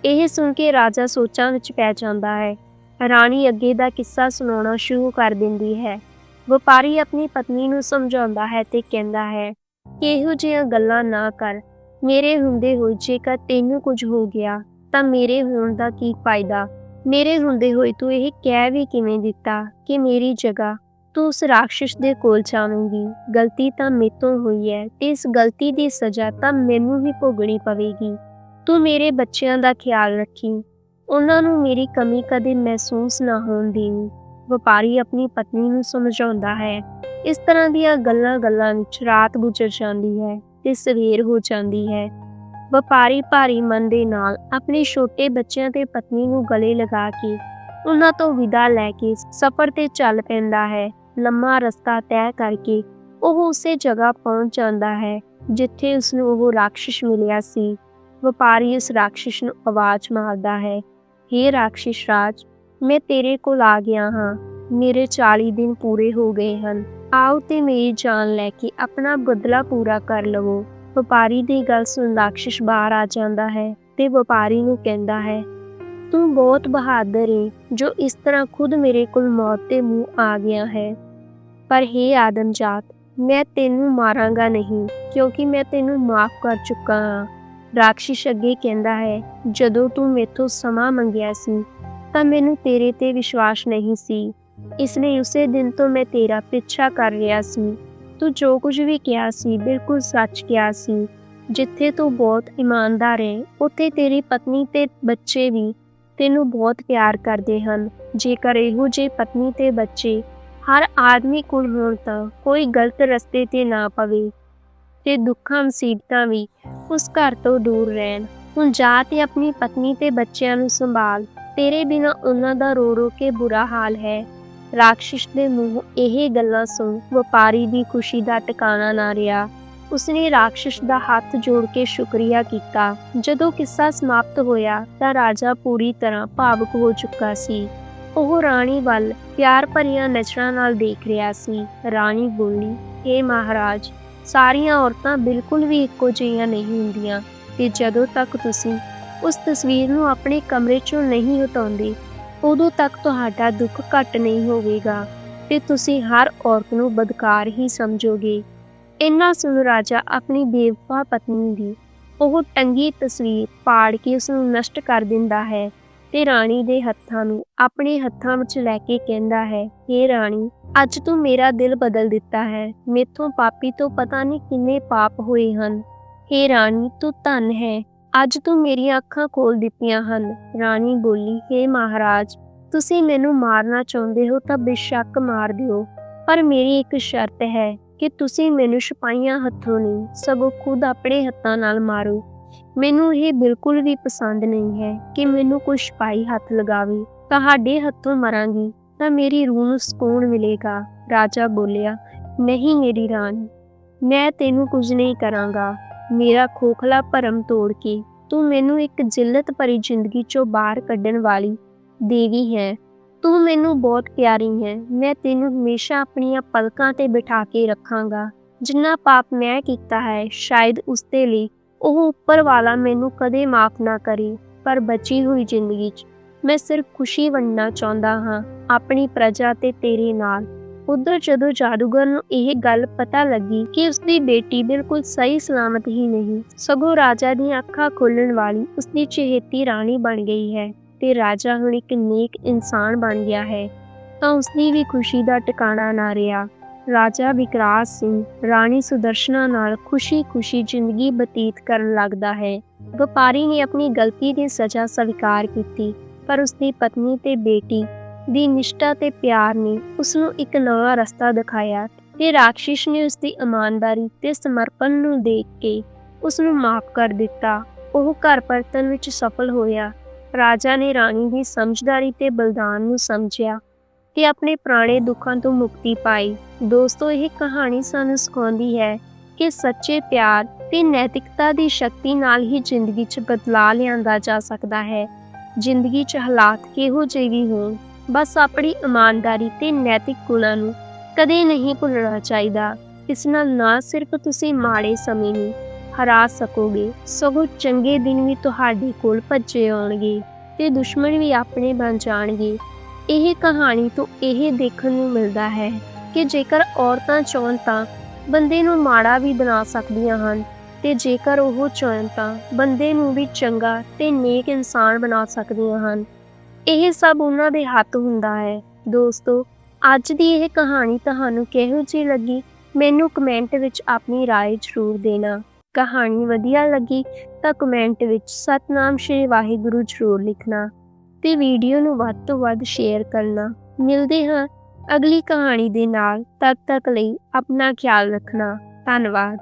ਇਹ ਸੁਣ ਕੇ ਰਾਜਾ ਸੋਚਾਂ ਵਿੱਚ ਪੈ ਜਾਂਦਾ ਹੈ। ਰਾਣੀ ਅੱਗੇ ਦਾ ਕਿੱਸਾ ਸੁਣਾਉਣਾ ਸ਼ੁਰੂ ਕਰ ਦਿੰਦੀ ਹੈ। ਵਪਾਰੀ ਆਪਣੀ ਪਤਨੀ ਨੂੰ ਸਮਝਾਉਂਦਾ ਹੈ ਤੇ ਕਹਿੰਦਾ ਹੈ ਕਿ ਇਹੋ ਜਿਹੀਆਂ ਗੱਲਾਂ ਨਾ ਕਰ। ਮੇਰੇ ਹੁੰਦੇ ਹੋਏ ਜੇਕਰ ਤੈਨੂੰ ਕੁਝ ਹੋ ਗਿਆ ਤਾਂ ਮੇਰੇ ਹੋਣ ਦਾ ਕੀ ਫਾਇਦਾ? ਮੇਰੇ ਹੁੰਦੇ ਹੋਏ ਤੂੰ ਇਹ ਕਹਿ ਵੀ ਕਿਵੇਂ ਦਿੱਤਾ ਕਿ ਮੇਰੀ ਜਗ੍ਹਾ ਤੂੰ ਉਸ ਰਾਖਸ਼ ਦੇ ਕੋਲ ਜਾਵੇਂਗੀ? ਗਲਤੀ ਤਾਂ ਮੇਤੋਂ ਹੋਈ ਹੈ ਤੇ ਇਸ ਗਲਤੀ ਦੀ ਸਜ਼ਾ ਤਾਂ ਮੈਨੂੰ ਹੀ ਭੋਗਣੀ ਪਵੇਗੀ। ਤੂੰ ਮੇਰੇ ਬੱਚਿਆਂ ਦਾ ਖਿਆਲ ਰੱਖੀ, ਉਹਨਾਂ ਨੂੰ ਮੇਰੀ ਕਮੀ ਕਦੇ ਮਹਿਸੂਸ ਨਾ ਹੋਣ ਦੇਵੀਂ। ਵਪਾਰੀ ਆਪਣੀ ਪਤਨੀ ਨੂੰ ਸਮਝਾਉਂਦਾ ਹੈ। ਇਸ ਤਰ੍ਹਾਂ ਦੀਆਂ ਗੱਲਾਂ ਵਿੱਚ ਰਾਤ ਗੁਜ਼ਰ ਜਾਂਦੀ ਹੈ ਤੇ ਸਵੇਰ ਹੋ ਜਾਂਦੀ ਹੈ। ਵਪਾਰੀ ਭਾਰੀ ਮਨ ਦੇ ਨਾਲ ਆਪਣੇ ਛੋਟੇ ਬੱਚਿਆਂ ਤੇ ਪਤਨੀ ਨੂੰ ਗਲੇ ਲਗਾ ਕੇ ਉਹਨਾਂ ਤੋਂ ਵਿਦਾ ਲੈ ਕੇ ਸਫ਼ਰ ਤੇ ਚੱਲ ਪੈਂਦਾ ਹੈ। ਲੰਮਾ ਰਸਤਾ ਤੈਅ ਕਰਕੇ ਉਹ ਉਸੇ ਜਗ੍ਹਾ ਪਹੁੰਚ ਜਾਂਦਾ ਹੈ ਜਿੱਥੇ ਉਸਨੂੰ ਉਹ ਰਾਖਸ਼ ਮਿਲਿਆ ਸੀ। ਵਪਾਰੀ ਉਸ ਰਾਖਸ਼ ਨੂੰ ਆਵਾਜ਼ ਮਾਰਦਾ ਹੈ, ਹੇ ਰਾਖਸ਼ ਰਾਜ, ਮੈਂ ਤੇਰੇ ਕੋਲ ਆ ਗਿਆ ਹਾਂ। ਮੇਰੇ 40 ਦਿਨ ਪੂਰੇ ਹੋ ਗਏ ਹਨ। ਆਓ ਤੇ ਮੇਰੀ ਜਾਨ ਲੈ ਕੇ ਆਪਣਾ ਬਦਲਾ ਪੂਰਾ ਕਰ ਲਵੋ। ਵਪਾਰੀ ਦੀ ਗੱਲ ਸੁਣ ਰਾਖਸ਼ ਬਾਹਰ ਆ ਜਾਂਦਾ ਹੈ ਤੇ ਵਪਾਰੀ ਨੂੰ ਕਹਿੰਦਾ ਹੈ, ਤੂੰ ਬਹੁਤ ਬਹਾਦਰ ਏ ਜੋ ਇਸ ਤਰ੍ਹਾਂ ਖੁਦ ਮੇਰੇ ਕੋਲ ਮੌਤ ਦੇ ਮੂੰਹ ਆ ਗਿਆ ਹੈ। ਪਰ ਹੇ ਆਦਮਜਾਤ, ਮੈਂ ਤੈਨੂੰ ਮਾਰਾਂਗਾ ਨਹੀਂ, ਕਿਉਂਕਿ ਮੈਂ ਤੈਨੂੰ ਮਾਫ਼ ਕਰ ਚੁੱਕਾ ਹਾਂ। ਰਾਖਸ਼ ਅੱਗੇ ਕਹਿੰਦਾ ਹੈ, ਜਦੋਂ ਤੂੰ ਮੈਥੋਂ ਸਮਾਂ ਮੰਗਿਆ ਸੀ ਤਾਂ ਮੈਨੂੰ ਤੇਰੇ ਤੇ ਵਿਸ਼ਵਾਸ ਨਹੀਂ ਸੀ, ਇਸ ਲਈ ਉਸੇ ਦਿਨ ਤੋਂ ਮੈਂ ਤੇਰਾ ਪਿੱਛਾ ਕਰ ਰਿਹਾ ਸੀ। ਤੂੰ ਜੋ ਕੁਝ ਵੀ ਕਿਹਾ ਸੀ ਬਿਲਕੁਲ ਸੱਚ ਕਿਹਾ ਸੀ। ਜਿੱਥੇ ਤੂੰ ਬਹੁਤ ਇਮਾਨਦਾਰ ਹੈ ਉੱਥੇ ਤੇਰੀ ਪਤਨੀ ਤੇ ਬੱਚੇ ਵੀ ਤੈਨੂੰ ਬਹੁਤ ਪਿਆਰ ਕਰਦੇ ਹਨ। ਜੇਕਰ ਇਹੋ ਜਿਹੇ ਪਤਨੀ ਤੇ ਬੱਚੇ ਹਰ ਆਦਮੀ ਕੋਲ ਹੋਣ ਤਾਂ ਕੋਈ ਗਲਤ ਰਸਤੇ ਤੇ ਨਾ ਪਵੇ ਤੇ ਦੁੱਖਾਂ ਮੁਸੀਬਤਾਂ ਵੀ ਉਸ ਘਰ ਤੋਂ ਦੂਰ ਰਹਿਣ। ਹੁਣ ਜਾ ਤੇ ਆਪਣੀ ਪਤਨੀ ਤੇ ਬੱਚਿਆਂ ਨੂੰ ਸੰਭਾਲ, ਤੇਰੇ ਬਿਨਾਂ ਉਹਨਾਂ ਦਾ ਰੋ ਰੋ ਕੇ ਬੁਰਾ ਹਾਲ ਹੈ। ਰਾਖਸ਼ ਦੇ ਮੂੰਹੋਂ ਇਹ ਗੱਲਾਂ ਸੁਣ ਵਪਾਰੀ ਦੀ ਖੁਸ਼ੀ ਦਾ ਟਿਕਾਣਾ ਨਾ ਰਿਹਾ। ਉਸਨੇ ਰਾਖਸ਼ ਦਾ ਹੱਥ ਜੋੜ ਕੇ ਸ਼ੁਕਰੀਆ ਕੀਤਾ। ਜਦੋਂ ਕਿੱਸਾ ਸਮਾਪਤ ਹੋਇਆ ਤਾਂ ਰਾਜਾ ਪੂਰੀ ਤਰ੍ਹਾਂ ਭਾਵੁਕ ਹੋ ਚੁੱਕਾ ਸੀ। ਉਹ ਰਾਣੀ ਵੱਲ ਪਿਆਰ ਭਰੀਆਂ ਨਜ਼ਰਾਂ ਨਾਲ ਦੇਖ ਰਿਹਾ ਸੀ। ਰਾਣੀ ਬੋਲੀ, ਹੇ ਮਹਾਰਾਜ, ਸਾਰੀਆਂ ਔਰਤਾਂ ਬਿਲਕੁਲ ਵੀ ਇੱਕੋ ਜਿਹੀਆਂ ਨਹੀਂ ਹੁੰਦੀਆਂ ਤੇ ਜਦੋਂ ਤੱਕ ਤੁਸੀਂ ਉਸ ਤਸਵੀਰ ਨੂੰ ਆਪਣੇ ਕਮਰੇ 'ਚੋਂ ਨਹੀਂ ਹਟਾਉਂਦੇ ਉਦੋਂ ਤੱਕ ਤੁਹਾਡਾ ਦੁੱਖ ਘੱਟ ਨਹੀਂ ਹੋਵੇਗਾ ਤੇ ਤੁਸੀਂ ਹਰ ਔਰਤ ਨੂੰ ਬਦਕਾਰ ਹੀ ਸਮਝੋਗੇ। ਇੰਨਾ ਸੁਣ ਰਾਜਾ ਆਪਣੀ ਬੇਵਫਾ ਪਤਨੀ ਦੀ ਉਹ ਟੰਗੀ ਤਸਵੀਰ ਪਾੜ ਕੇ ਉਸ ਨੂੰ ਨਸ਼ਟ ਕਰ ਦਿੰਦਾ ਹੈ ਤੇ ਰਾਣੀ ਦੇ ਹੱਥਾਂ ਨੂੰ ਆਪਣੇ ਹੱਥਾਂ ਵਿੱਚ ਲੈ ਕੇ ਕਹਿੰਦਾ ਹੈ, ਹੇ ਰਾਣੀ, ਅੱਜ ਤੂੰ ਮੇਰਾ ਦਿਲ ਬਦਲ ਦਿੱਤਾ ਹੈ। ਮੈਥੋਂ ਪਾਪੀ ਤੋਂ ਪਤਾ ਨਹੀਂ ਕਿੰਨੇ ਪਾਪ ਹੋਏ ਹਨ। ਹੇ ਰਾਣੀ, ਤੂੰ ਧਨ ਹੈ, ਅੱਜ ਤੂੰ ਮੇਰੀਆਂ ਅੱਖਾਂ ਖੋਲ ਦਿੱਤੀਆਂ ਹਨ। ਰਾਣੀ ਬੋਲੀ, ਹੇ ਮਹਾਰਾਜ, ਤੁਸੀਂ ਮੈਨੂੰ ਮਾਰਨਾ ਚਾਹੁੰਦੇ ਹੋ ਤਾਂ ਬੇਸ਼ੱਕ ਮਾਰ ਦਿਓ, ਪਰ ਮੇਰੀ ਇੱਕ ਸ਼ਰਤ ਹੈ ਕਿ ਤੁਸੀਂ ਮੈਨੂੰ ਸਿਪਾਹੀਆਂ ਹੱਥੋਂ ਨਹੀਂ ਸਗੋਂ ਖੁਦ ਆਪਣੇ ਹੱਥਾਂ ਨਾਲ ਮਾਰੋ। ਮੈਨੂੰ ਇਹ ਬਿਲਕੁਲ ਵੀ ਪਸੰਦ ਨਹੀਂ ਹੈ ਕਿ ਮੈਨੂੰ ਕੋਈ ਸਿਪਾਹੀ ਹੱਥ ਲਗਾਵੇ। ਤੁਹਾਡੇ ਹੱਥੋਂ ਮਰਾਂਗੀ ਤਾਂ ਮੇਰੀ ਰੂਹ ਨੂੰ ਸਕੂਨ ਮਿਲੇਗਾ। ਰਾਜਾ ਬੋਲਿਆ, ਨਹੀਂ ਮੇਰੀ ਰਾਣੀ, ਮੈਂ ਤੈਨੂੰ ਕੁਝ ਨਹੀਂ ਕਰਾਂਗਾ। ਮੇਰਾ ਖੋਖਲਾ ਭਰਮ ਤੋੜ ਕੇ ਤੂੰ ਮੈਨੂੰ ਇੱਕ ਜਿੱਲਤ ਭਰੀ ਜ਼ਿੰਦਗੀ 'ਚੋਂ ਬਾਹਰ ਕੱਢਣ ਵਾਲੀ ਦੇਵੀ ਹੈ। ਤੂੰ ਮੈਨੂੰ ਬਹੁਤ ਪਿਆਰੀ ਹੈ। ਮੈਂ ਤੈਨੂੰ ਹਮੇਸ਼ਾ ਆਪਣੀਆਂ ਪਲਕਾਂ ਤੇ ਬਿਠਾ ਕੇ ਰੱਖਾਂਗਾ। ਜਿੰਨਾ ਪਾਪ ਮੈਂ ਕੀਤਾ ਹੈ ਸ਼ਾਇਦ ਉਸਦੇ ਲਈ ਉਹ ਉੱਪਰ ਵਾਲਾ ਮੈਨੂੰ ਕਦੇ ਮਾਫ਼ ਨਾ ਕਰੇ, ਪਰ ਬਚੀ ਹੋਈ ਜ਼ਿੰਦਗੀ 'ਚ ਮੈਂ ਸਿਰਫ ਖੁਸ਼ੀ ਵੰਡਣਾ ਚਾਹੁੰਦਾ ਹਾਂ ਆਪਣੀ ਪ੍ਰਜਾ ਤੇ ਤੇਰੇ ਨਾਲ। ਉਧਰ ਜਦੋਂ ਜਾਦੂਗਰ ਨੂੰ ਇਹ ਗੱਲ ਪਤਾ ਲੱਗੀ ਕਿ ਉਸਦੀ ਬੇਟੀ ਬਿਲਕੁਲ ਸਹੀ ਸਲਾਮਤ ਹੀ ਨਹੀਂ, ਸਗੋਂ ਰਾਜਾ ਦੀਆਂ ਅੱਖਾਂ ਖੋਲਣ ਵਾਲੀ ਉਸਦੀ ਚਹੇਤੀ ਰਾਣੀ ਬਣ ਗਈ ਹੈ ਤੇ ਰਾਜਾ ਹੁਣ ਇੱਕ ਨੇਕ ਇਨਸਾਨ ਬਣ ਗਿਆ ਹੈ, ਤਾਂ ਉਸਦੀ ਵੀ ਖੁਸ਼ੀ ਦਾ ਟਿਕਾਣਾ ਨਾ ਰਿਹਾ। ਰਾਜਾ ਵਿਕਰਾਲ ਸਿੰਘ ਰਾਣੀ ਸੁਦਰਸ਼ਨਾ ਨਾਲ ਖੁਸ਼ੀ-ਖੁਸ਼ੀ ਜ਼ਿੰਦਗੀ ਬਤੀਤ ਕਰਨ ਲੱਗਦਾ ਹੈ। ਵਪਾਰੀ ਨੇ ਆਪਣੀ ਗਲਤੀ ਦੀ ਸਜ਼ਾ ਸਵੀਕਾਰ ਕੀਤੀ, ਪਰ ਉਸਦੀ ਪਤਨੀ ਤੇ ਬੇਟੀ ਦੀ ਨਿਸ਼ਠਾ ਤੇ ਪਿਆਰ ਨੇ ਉਸਨੂੰ ਇੱਕ ਨਵਾਂ ਰਸਤਾ ਦਿਖਾਇਆ ਤੇ ਰਾਕਸ਼ਿਸ਼ ਨੇ ਉਸਦੀ ਇਮਾਨਦਾਰੀ ਤੇ ਸਮਰਪਣ ਨੂੰ ਦੇਖ ਕੇ ਉਸਨੂੰ ਮਾਫ ਕਰ ਦਿੱਤਾ। ਉਹ ਘਰ ਪਰਤਣ ਵਿੱਚ ਸਫਲ ਹੋਇਆ। ਰਾਜਾ ਨੇ ਰਾਣੀ ਦੀ ਸਮਝਦਾਰੀ ਤੇ ਬਲਿਦਾਨ ਨੂੰ ਸਮਝਿਆ ਤੇ ਆਪਣੇ ਪੁਰਾਣੇ ਦੁੱਖਾਂ ਤੋਂ ਮੁਕਤੀ ਪਾਈ। ਦੋਸਤੋ, ਇਹ ਕਹਾਣੀ ਸਾਨੂੰ ਸਿਖਾਉਂਦੀ ਹੈ ਕਿ ਸੱਚੇ ਪਿਆਰ ਤੇ ਨੈਤਿਕਤਾ ਦੀ ਸ਼ਕਤੀ ਨਾਲ ਹੀ ਜ਼ਿੰਦਗੀ 'ਚ ਬਦਲਾਅ ਲਿਆਂਦਾ ਜਾ ਸਕਦਾ ਹੈ। ਜ਼ਿੰਦਗੀ 'ਚ ਹਾਲਾਤ ਕਿਹੋ ਜਿਹੇ ਵੀ ਹੋਣ, ਬਸ ਆਪਣੀ ਇਮਾਨਦਾਰੀ ਤੇ ਨੈਤਿਕ ਗੁਣਾਂ ਨੂੰ ਕਦੇ ਨਹੀਂ ਭੁੱਲਣਾ ਚਾਹੀਦਾ। ਇਸ ਨਾਲ ਨਾ ਸਿਰਫ ਤੁਸੀਂ ਮਾੜੇ ਸਮੇਂ ਨੂੰ ਹਰਾ ਸਕੋਗੇ, ਸਗੋਂ ਚੰਗੇ ਦਿਨ ਵੀ ਤੁਹਾਡੇ ਕੋਲ ਭੱਜੇ ਆਉਣਗੇ ਤੇ ਦੁਸ਼ਮਣ ਵੀ ਆਪਣੇ ਬਣ ਜਾਣਗੇ। ਇਹ ਕਹਾਣੀ ਤੋਂ ਇਹ ਦੇਖਣ ਨੂੰ ਮਿਲਦਾ ਹੈ ਕਿ ਜੇਕਰ ਔਰਤਾਂ ਚਾਹੁਣ ਤਾਂ ਬੰਦੇ ਨੂੰ ਮਾੜਾ ਵੀ ਬਣਾ ਸਕਦੀਆਂ ਹਨ ਤੇ ਜੇਕਰ ਉਹ ਚਾਹੁਣ ਤਾਂ ਬੰਦੇ ਨੂੰ ਵੀ ਚੰਗਾ ਤੇ ਨੇਕ ਇਨਸਾਨ ਬਣਾ ਸਕਦੀਆਂ ਹਨ। ਇਹ ਸਭ ਉਹਨਾਂ ਦੇ ਹੱਥ ਹੁੰਦਾ ਹੈ। ਦੋਸਤੋ, ਅੱਜ ਦੀ ਇਹ ਕਹਾਣੀ ਤੁਹਾਨੂੰ ਕਿਹੋ ਜਿਹੀ ਲੱਗੀ, ਮੈਨੂੰ ਕਮੈਂਟ ਵਿੱਚ ਆਪਣੀ ਰਾਏ ਜ਼ਰੂਰ ਦੇਣਾ। ਕਹਾਣੀ ਵਧੀਆ ਲੱਗੀ ਤਾਂ ਕਮੈਂਟ ਵਿੱਚ ਸਤਿਨਾਮ ਸ਼੍ਰੀ ਵਾਹਿਗੁਰੂ ਜ਼ਰੂਰ ਲਿਖਣਾ ਤੇ ਵੀਡੀਓ ਨੂੰ ਵੱਧ ਤੋਂ ਵੱਧ ਸ਼ੇਅਰ ਕਰਨਾ। ਮਿਲਦੇ ਹਾਂ ਅਗਲੀ ਕਹਾਣੀ ਦੇ ਨਾਲ, ਤਦ ਤੱਕ ਲਈ ਆਪਣਾ ਖਿਆਲ ਰੱਖਣਾ। ਧੰਨਵਾਦ।